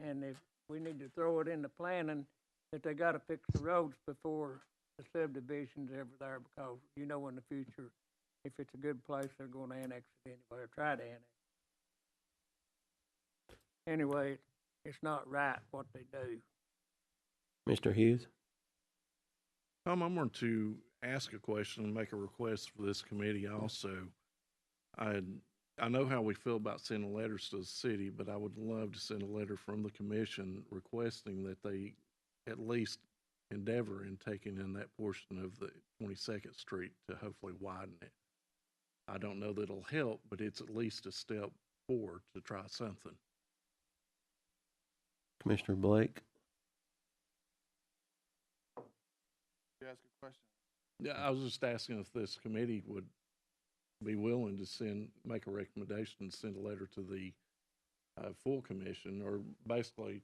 And if we need to throw it in the planning, that they got to fix the roads before the subdivision's ever there, because in the future, if it's a good place, they're gonna annex it anyway, or try to annex. Anyway, it's not right what they do. Mr. Hughes? Tom, I'm going to ask a question and make a request for this committee also. I know how we feel about sending letters to the city, but I would love to send a letter from the commission requesting that they at least endeavor in taking in that portion of the 22nd Street to hopefully widen it. I don't know that it'll help, but it's at least a step forward to try something. Commissioner Blake? You ask a question? Yeah, I was just asking if this committee would be willing to make a recommendation and send a letter to the full commission, or basically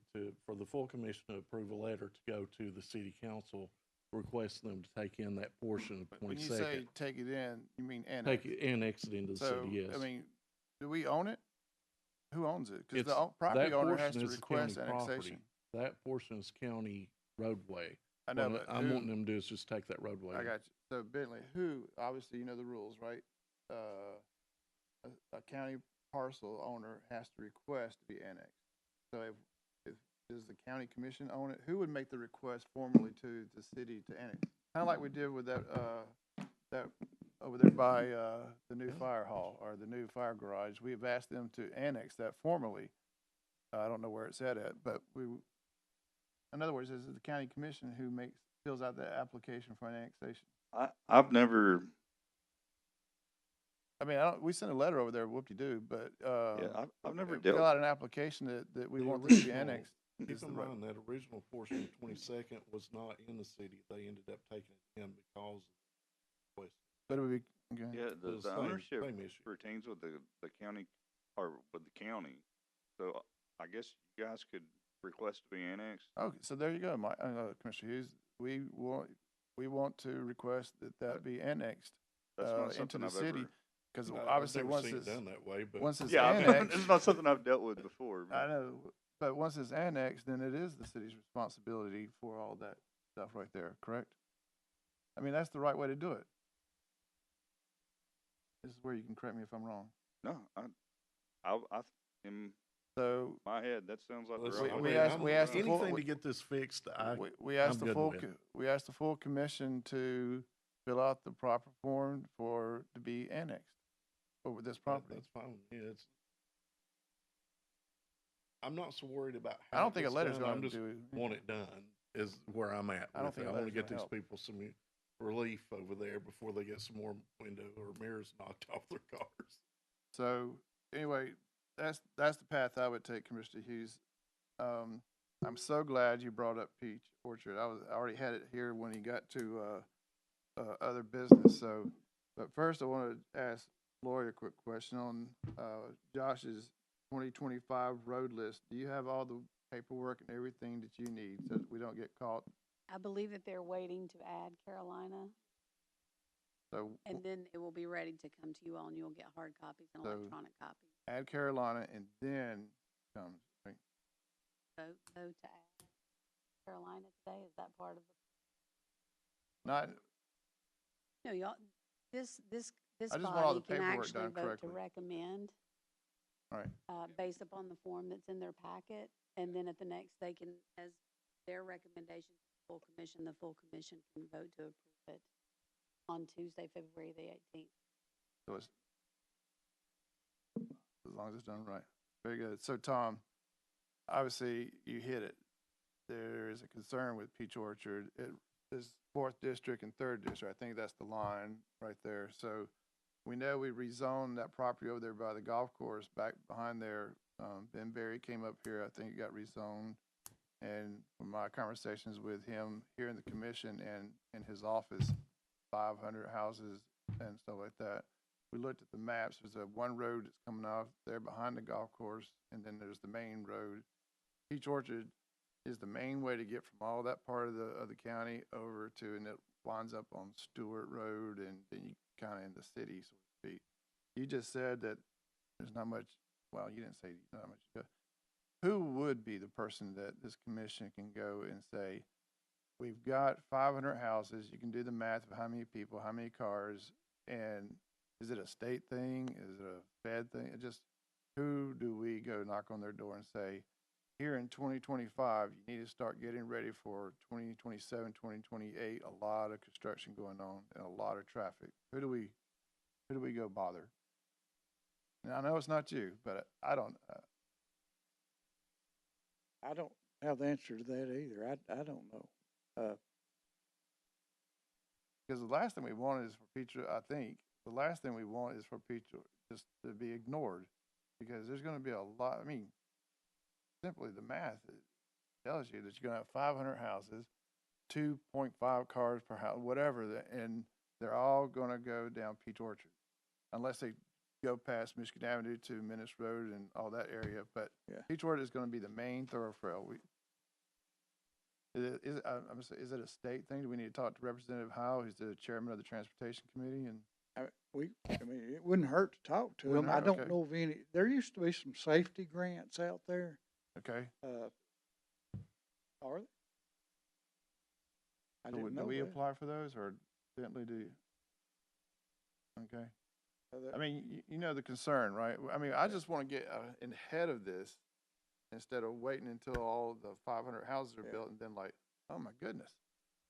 for the full commission to approve a letter to go to the city council, request them to take in that portion of When you 22nd. say take it in, you mean annex? Take it, annex it into the So, city, yes. I mean, do we own it? Who owns it? Because It's- the property that owner has portion to is the county request property. annexation. That portion is county roadway. I know, What but I'm who- wanting them to do is just take that roadway. I got you. So Bentley, who, obviously you know the rules, right? A county parcel owner has to request to be annexed. So if does the county commission own it? Who would make the request formally to the city to annex? Kind of like we did with that over there by, the new fire hall or the new fire garage. We have asked them to annex that formally. I don't know where it's at, but in other words, is it the county commission who fills out that application for annexation? I've never, I mean, we sent a letter over there, whoop-de-doo, but, yeah, I've never dealt. fill out an application that we The want this to be original- annexed. Keep is in the right- mind that original portion of 22nd was not in the city. They ended up taking it in because of the But it would be, okay. Yeah, It the was the same- ownership same issue. pertains with the county, or with the county. So I guess you guys could request to be annexed. Okay, so there you go, Commissioner Hughes. We want to request that be annexed, That's not into something the I've city. ever. Because I've obviously, never once seen it it's, done that way, but once it's Yeah, annexed, it's not something I've dealt with before. I know, but once it's annexed, then it is the city's responsibility for all that stuff right there, correct? I mean, that's the right way to do it. This is where you can correct me if I'm wrong. No, in So, my head, that sounds like the Listen, right I way. we mean, asked the full- anything to get this fixed. we asked I'm the good full, with it. we asked the full commission to fill out the proper form to be annexed over this property. That's fine. Yeah, I'm not so worried about I how don't it think a gets letter's done. I'm gonna just do. want it done is where I'm at. I don't with think it. a I want to letter's get gonna these help. people some relief over there before they get some more window or mirrors knocked off their cars. So anyway, that's the path I would take, Commissioner Hughes. I'm so glad you brought up Peach Orchard. I already had it here when he got to other business. So, but first I want to ask Lori a quick question on Josh's 2025 road list. Do you have all the paperwork and everything that you need so that we don't get caught? I believe that they're waiting to add Carolina, So and then it will be ready to come to you all, and you'll get hard copies and So- electronic copies. add Carolina and then comes, right? Vote to add Carolina today, is that part of the, Not, no, y'all, this I just want all body the can paperwork actually done vote to correctly. recommend, all right. based upon the form that's in their packet, and then at the next, they can, as their recommendation to the full commission can vote to approve it on Tuesday, February the 18th. So it's, as long as it's done right. Very good. So Tom, obviously you hit it. There is a concern with Peach Orchard. It is 4th District and 3rd District. I think that's the line right there. So we know we rezoned that property over there by the golf course back behind there. Ben Berry came up here. I think it got rezoned. And from my conversations with him here in the commission and in his office, 500 houses and stuff like that. We looked at the maps. There's one road that's coming off there behind the golf course, and then there's the main road. Peach Orchard is the main way to get from all that part of the county over to, and it winds up on Stewart Road, and then you kind of in the city, so to speak. You just said that there's not much. Well, you didn't say not much. Who would be the person that this commission can go and say, we've got 500 houses, you can do the math of how many people, how many cars, and Is it a state thing? Is it a Fed thing? It just, who do we go knock on their door and say, here in 2025, you need to start getting ready for 2027, 2028, a lot of construction going on and a lot of traffic. Who do we go bother? And I know it's not you, but I don't, I don't have the answer to that either. I don't know. because the last thing we want is for people, I think, the last thing we want is for people just to be ignored, because there's gonna be a lot, I mean, simply the math tells you that you're gonna have 500 houses, 2.5 cars per house, whatever, and they're all gonna go down Peach Orchard. Unless they go past Michigan Avenue to Menace Road and all that area, but Yeah. Peach Orchard is gonna be the main thoroughfare. Is it a state thing? Do we need to talk to Representative Howe, who's the chairman of the Transportation Committee? And I mean, it wouldn't hurt to talk to Wouldn't them. I hurt, don't okay. know of any, there used to be some safety grants out there. okay, Are there? I so didn't do know we that. apply for those, or Bentley do you? Okay. I mean, you know the concern, right? I mean, I just want to get ahead of this instead of waiting until all the 500 houses are Yeah. built and then like, oh my goodness.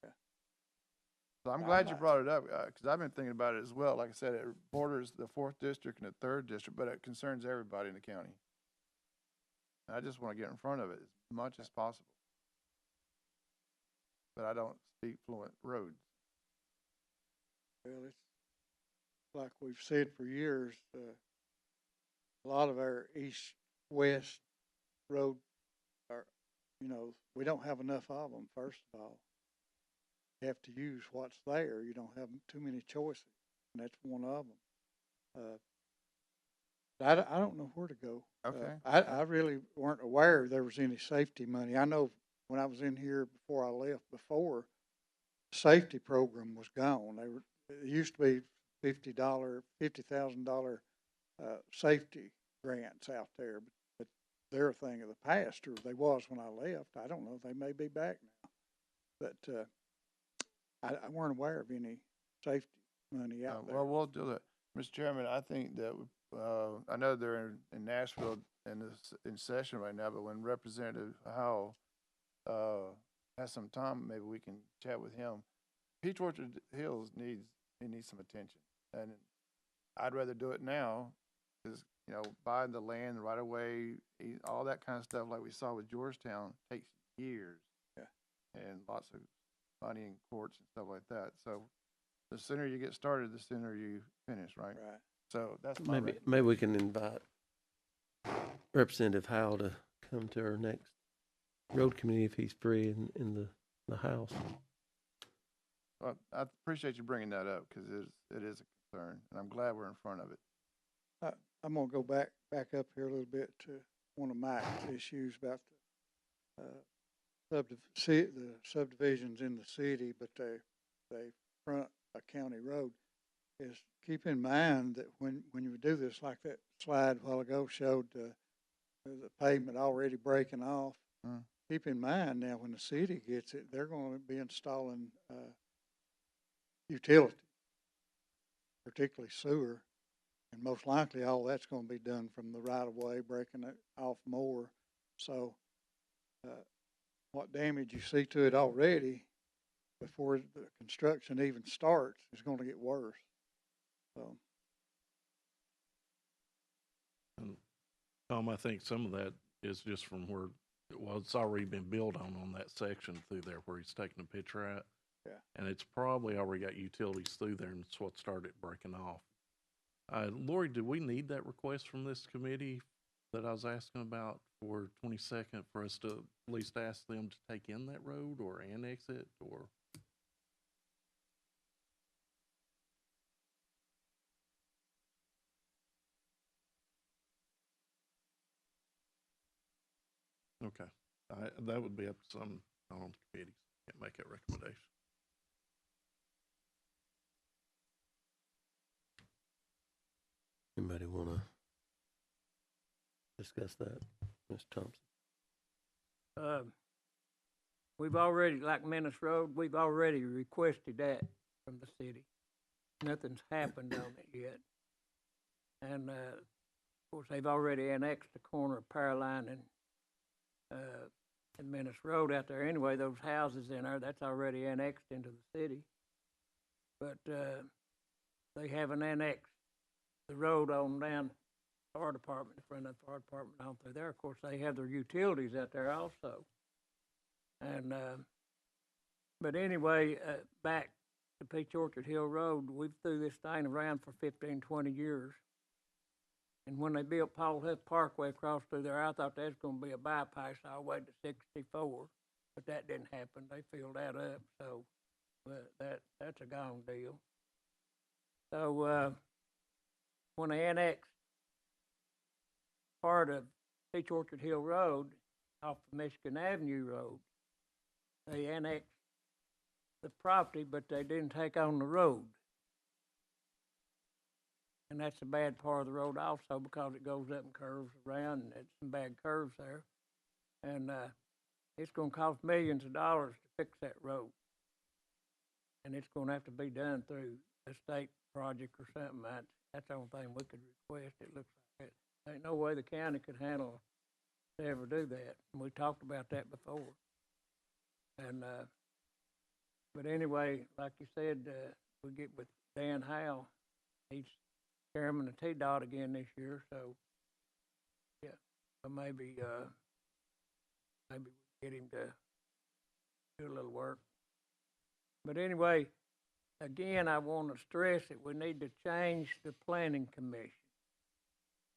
Yeah. So I'm No, glad I'm you not- brought it up, because I've been thinking about it as well. Like I said, it borders the 4th district and the 3rd district, but it concerns everybody in the county. And I just want to get in front of it as much as possible. But I don't speak fluent roads. Well, it's like we've said for years, a lot of our east-west road are, we don't have enough of them, first of all. You have to use what's there. You don't have too many choices, and that's one of them. I don't know where to go. Okay. I really weren't aware there was any safety money. I know when I was in here before I left before, safety program was gone. It used to be $50,000 safety grants out there, but they're a thing of the past, or they was when I left. I don't know, they may be back now. But I weren't aware of any safety money out there. Well, we'll do that. Mr. Chairman, I think that, I know they're in Nashville in session right now, but when Representative Howell has some time, maybe we can chat with him. Peach Orchard Hills needs some attention, and I'd rather do it now, because, buying the land right away, all that kind of stuff like we saw with Georgetown takes years. Yeah. And lots of money in courts and stuff like that. So the sooner you get started, the sooner you finish, right? Right. So that's my Maybe we can invite Representative Howell to come to our next road committee if he's free in the House. Well, I appreciate you bringing that up, because it is a concern, and I'm glad we're in front of it. I'm gonna go back up here a little bit to one of Mike's issues about the subdivisions in the city, but they front a county road. Is keep in mind that when you do this, like that slide a while ago showed the pavement already breaking off. Mm. Keep in mind now, when the city gets it, they're gonna be installing utilities, particularly sewer. And most likely all that's gonna be done from the right of way, breaking it off more. So, what damage you see to it already before the construction even starts is gonna get worse. So, And Tom, I think some of that is just from where, well, it's already been built on that section through there where he's taking a picture at. Yeah. And it's probably already got utilities through there, and it's what started breaking off. Lori, do we need that request from this committee that I was asking about for 22nd for us to at least ask them to take in that road or annex it, or? Okay, that would be up to some on the committees. Can't make that recommendation. Anybody want to discuss that, Mr. Thompson? We've already, like Menace Road, we've already requested that from the city. Nothing's happened on it yet. And, of course, they've already annexed the corner of Paroline and Menace Road out there. Anyway, those houses in there, that's already annexed into the city. But, they haven't annexed the road on down fire department, in front of the fire department on through there. Of course, they have their utilities out there also. And, but anyway, back to Peach Orchard Hill Road, we've threw this thing around for 15, 20 years. And when they built Paul Huff Parkway across through there, I thought that was gonna be a bypass all the way to 64, but that didn't happen. They filled that up, so, but that's a gone deal. So, when they annexed part of Peach Orchard Hill Road off of Michigan Avenue Road, they annexed the property, but they didn't take on the road. And that's a bad part of the road also, because it goes up and curves around, and there's some bad curves there. And, it's gonna cost millions of dollars to fix that road. And it's gonna have to be done through a state project or something. That's the only thing we could request, it looks like it. Ain't no way the county could handle to ever do that, and we talked about that before. And, but anyway, like you said, we get with Dan Howe, he's chairman of TDOT again this year, so, yeah, so maybe we get him to do a little work. But anyway, again, I want to stress that we need to change the planning commission,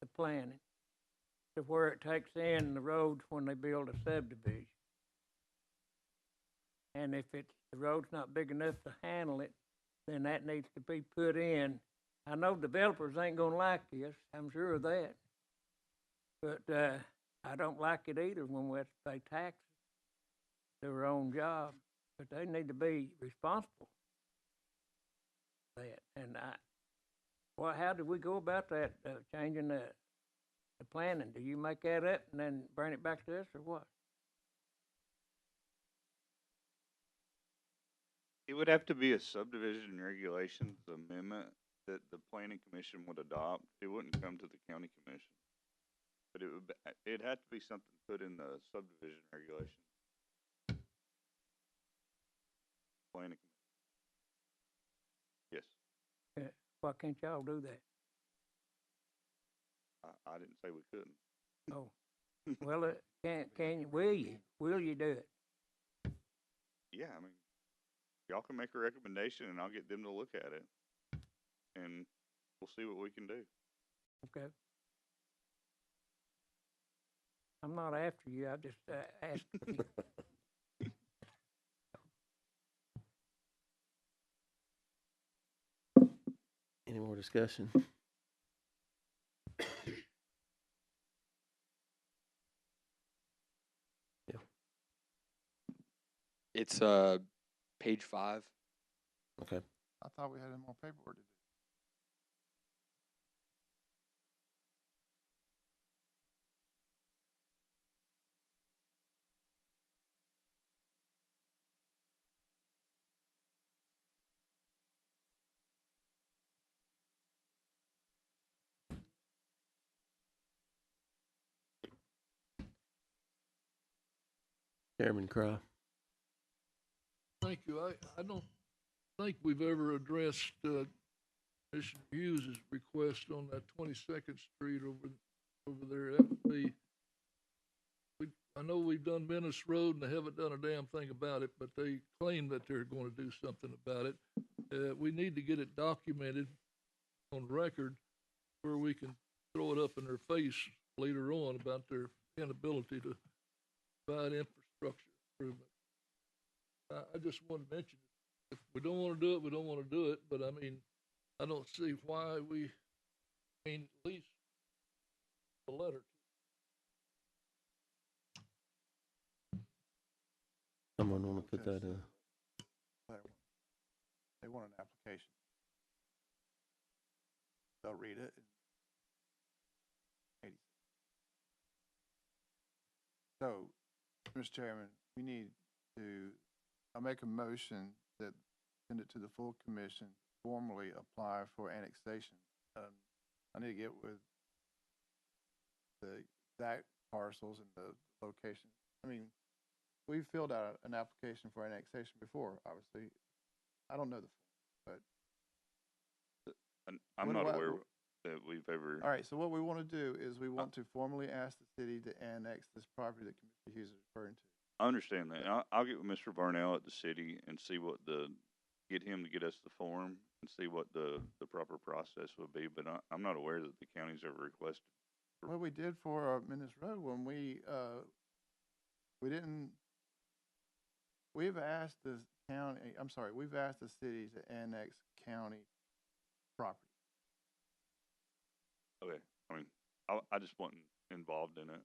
the planning, to where it takes in the roads when they build a subdivision. And if the road's not big enough to handle it, then that needs to be put in. I know developers ain't gonna like this, I'm sure of that. But, I don't like it either when we have to pay taxes to their own job, but they need to be responsible for that. And well, how do we go about that, changing the planning? Do you make that up and then bring it back to us, or what? It would have to be a subdivision regulations amendment that the planning commission would adopt. It wouldn't come to the county commission. But it'd have to be something put in the subdivision regulation. Planning commission. Yes, Why can't y'all do that? I didn't say we couldn't. Oh, well, will you do it? Yeah, I mean, y'all can make a recommendation and I'll get them to look at it. And we'll see what we can do. Okay. I'm not after you, I just asked you. Any more discussion? Yeah. It's page 5. Okay. I thought we had more paperwork to do. Chairman Cry. Thank you. I don't think we've ever addressed Commissioner Hughes's request on that 22nd Street over there. That would be, I know we've done Menace Road and they haven't done a damn thing about it, but they claim that they're going to do something about it. We need to get it documented on record where we can throw it up in their face later on about their inability to provide infrastructure improvement. I just want to mention it. If we don't want to do it, we don't want to do it, but I mean, I don't see why at least the letter. Someone want to put that in? They want an application. They'll read it. So, Mr. Chairman, we need to, I'll make a motion that send it to the full commission, formally apply for annexation. I need to get with the exact parcels and the location. I mean, we've filled out an application for annexation before, obviously. I don't know the, but. I'm What not do I- aware that we've ever. All right, so what we want to do is we want to formally ask the city to annex this property that Commissioner Hughes is referring to. I understand that. I'll get with Mr. Varnell at the city and see get him to get us the form and see what the proper process would be, but I'm not aware that the county's ever requested. What we did for Minnis Road when we didn't, we've asked the county, I'm sorry, we've asked the city to annex county property. Okay, I mean, I just wasn't involved in it.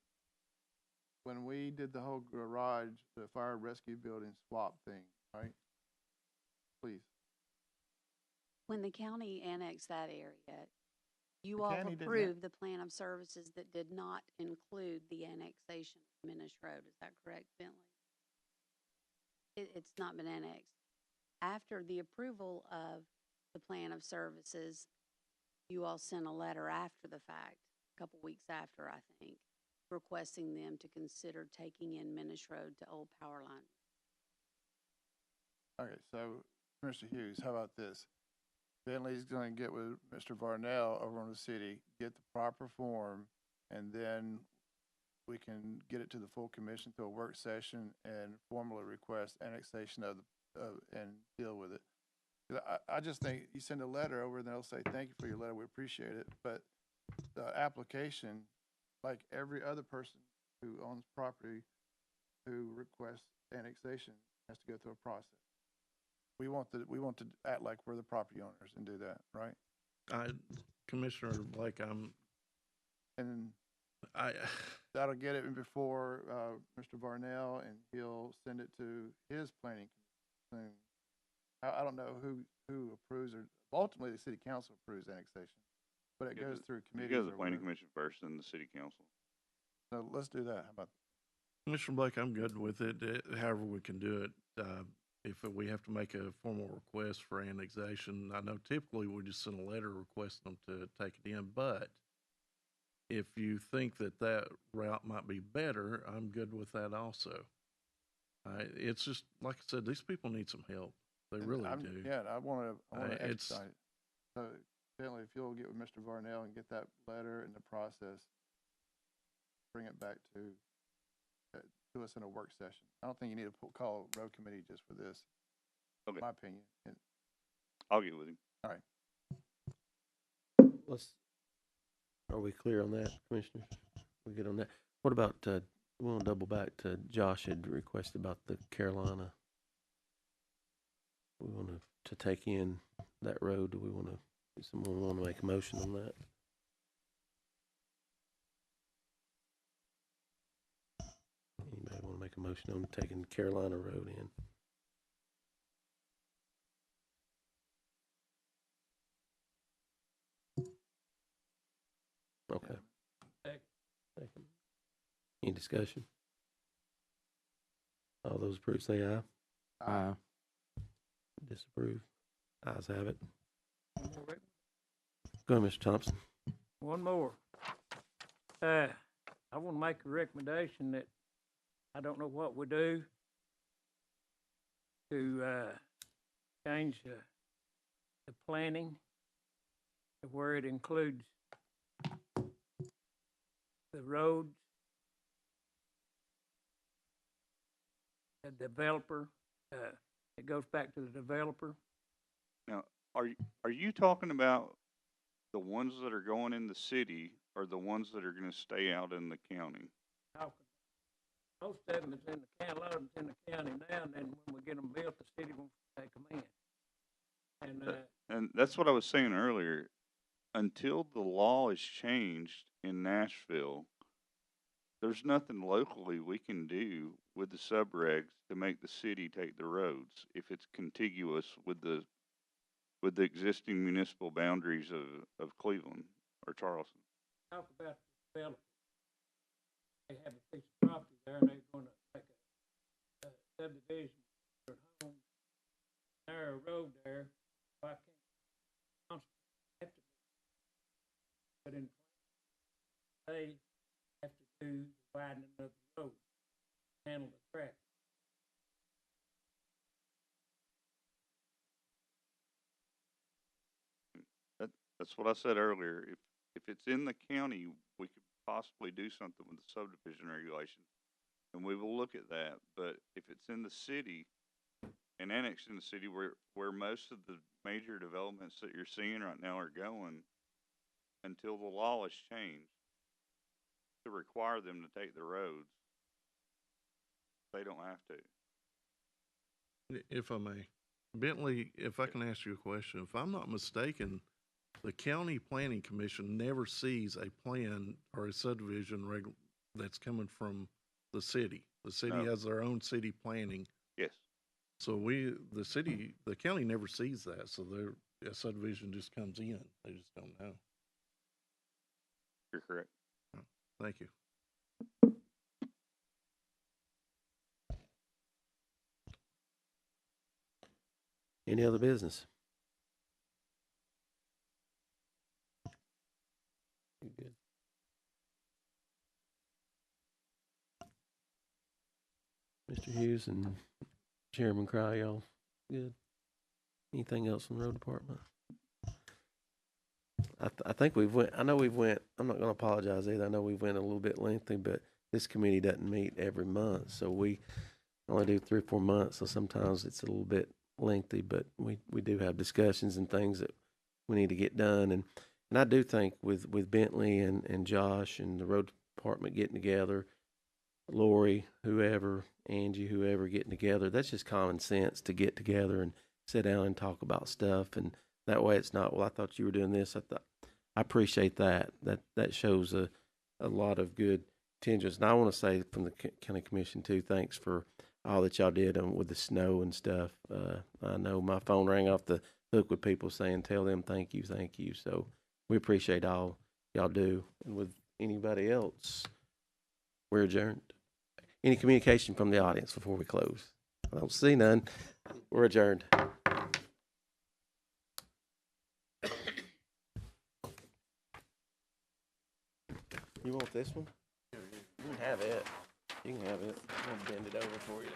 When we did the whole garage, the fire rescue building swap thing, right? Please. When the county annexed that area, you The all county didn't approved the plan of services that did not include the annexation of Minnis Road. Is that correct, Bentley? It's not been annexed. After the approval of the plan of services, you all sent a letter after the fact, a couple weeks after, I think, requesting them to consider taking in Minnis Road to Old Power Line. Okay, so Mr. Hughes, how about this? Bentley's going to get with Mr. Varnell over in the city, get the proper form, and then we can get it to the full commission through a work session and formally request annexation of and deal with it. 'Cause I just think you send a letter over and they'll say, thank you for your letter, we appreciate it, but the application, like every other person who owns property who requests annexation, has to go through a process. We want to act like we're the property owners and do that, right? Commissioner Blake, And that'll get it before Mr. Varnell, and he'll send it to his planning commission. I don't know who approves, or ultimately the city council approves annexation, but it goes through You committees. go to the or planning whatever. commission first, then the city council. So let's do that. How about Commissioner Blake, I'm good with it, however we can do it. If we have to make a formal request for annexation, I know typically we just send a letter requesting them to take it in, but if you think that route might be better, I'm good with that also. It's just, like I said, these people need some help. They really do. Yeah, I want to it's- expedite it. So Bentley, if you'll get with Mr. Varnell and get that letter and the process, bring it back to us in a work session. I don't think you need to call a road committee just for this. Okay. My opinion. I'll get with him. All right. Are we clear on that, Commissioners? We good on that? What about, we want to double back to Josh had requested about the Carolina. We want to take in that road. Do we want to, does someone want to make a motion on that? Anybody want to make a motion on taking Carolina Road in? Okay. Second. Any discussion? All those approve, say aye. Disapprove. Ayes have it. Go ahead, Mr. Thompson. One more. I want to make a recommendation that I don't know what we do to change the planning to where it includes the roads, the developer. It goes back to the developer. Now, are you talking about the ones that are going in the city, or the ones that are going to stay out in the county? Most of them is in the county, a lot of them's in the county now, and then when we get them built, the city wants to take them in. And that's what I was saying earlier. Until the law is changed in Nashville, there's nothing locally we can do with the subregs to make the city take the roads if it's contiguous with the existing municipal boundaries of Cleveland or Charleston. Talk about the developer. They have a piece of property there, and they're gonna make a subdivision for a home, narrow road there. Why can't council have to but in, they have to do the widening of the road, handle the traffic. That's what I said earlier. If it's in the county, we could possibly do something with the subdivision regulations, and we will look at that. But if it's in the city and annexed in the city where most of the major developments that you're seeing right now are going, until the law is changed to require them to take the roads, they don't have to. If I may, Bentley, if I can ask you a question, if I'm not mistaken, the county planning commission never sees a plan or a subdivision that's coming from the city. The city No. has their own city planning. Yes. So the county never sees that. So a subdivision just comes in. They just don't know. You're correct. Thank you. Any other business? You good? Mr. Hughes and Chairman Crowe, y'all good? Anything else from the road department? I think we've went, I'm not gonna apologize either. I know we've went a little bit lengthy, but this committee doesn't meet every month, so we only do 3 or 4 months, so sometimes it's a little bit lengthy, but we do have discussions and things that we need to get done. And I do think with Bentley and Josh and the road department getting together, Lori, whoever, Angie, whoever getting together, that's just common sense to get together and sit down and talk about stuff. And that way it's not, well, I thought you were doing this. I appreciate that. That shows a lot of good intentions. And I want to say from the county commission too, thanks for all that y'all did with the snow and stuff. I know my phone rang off the hook with people saying, tell them thank you. So we appreciate all y'all do. And with anybody else, we're adjourned. Any communication from the audience before we close? I don't see none. We're adjourned. You want this one? You can have it. You can have it. I'm gonna bend it over for you.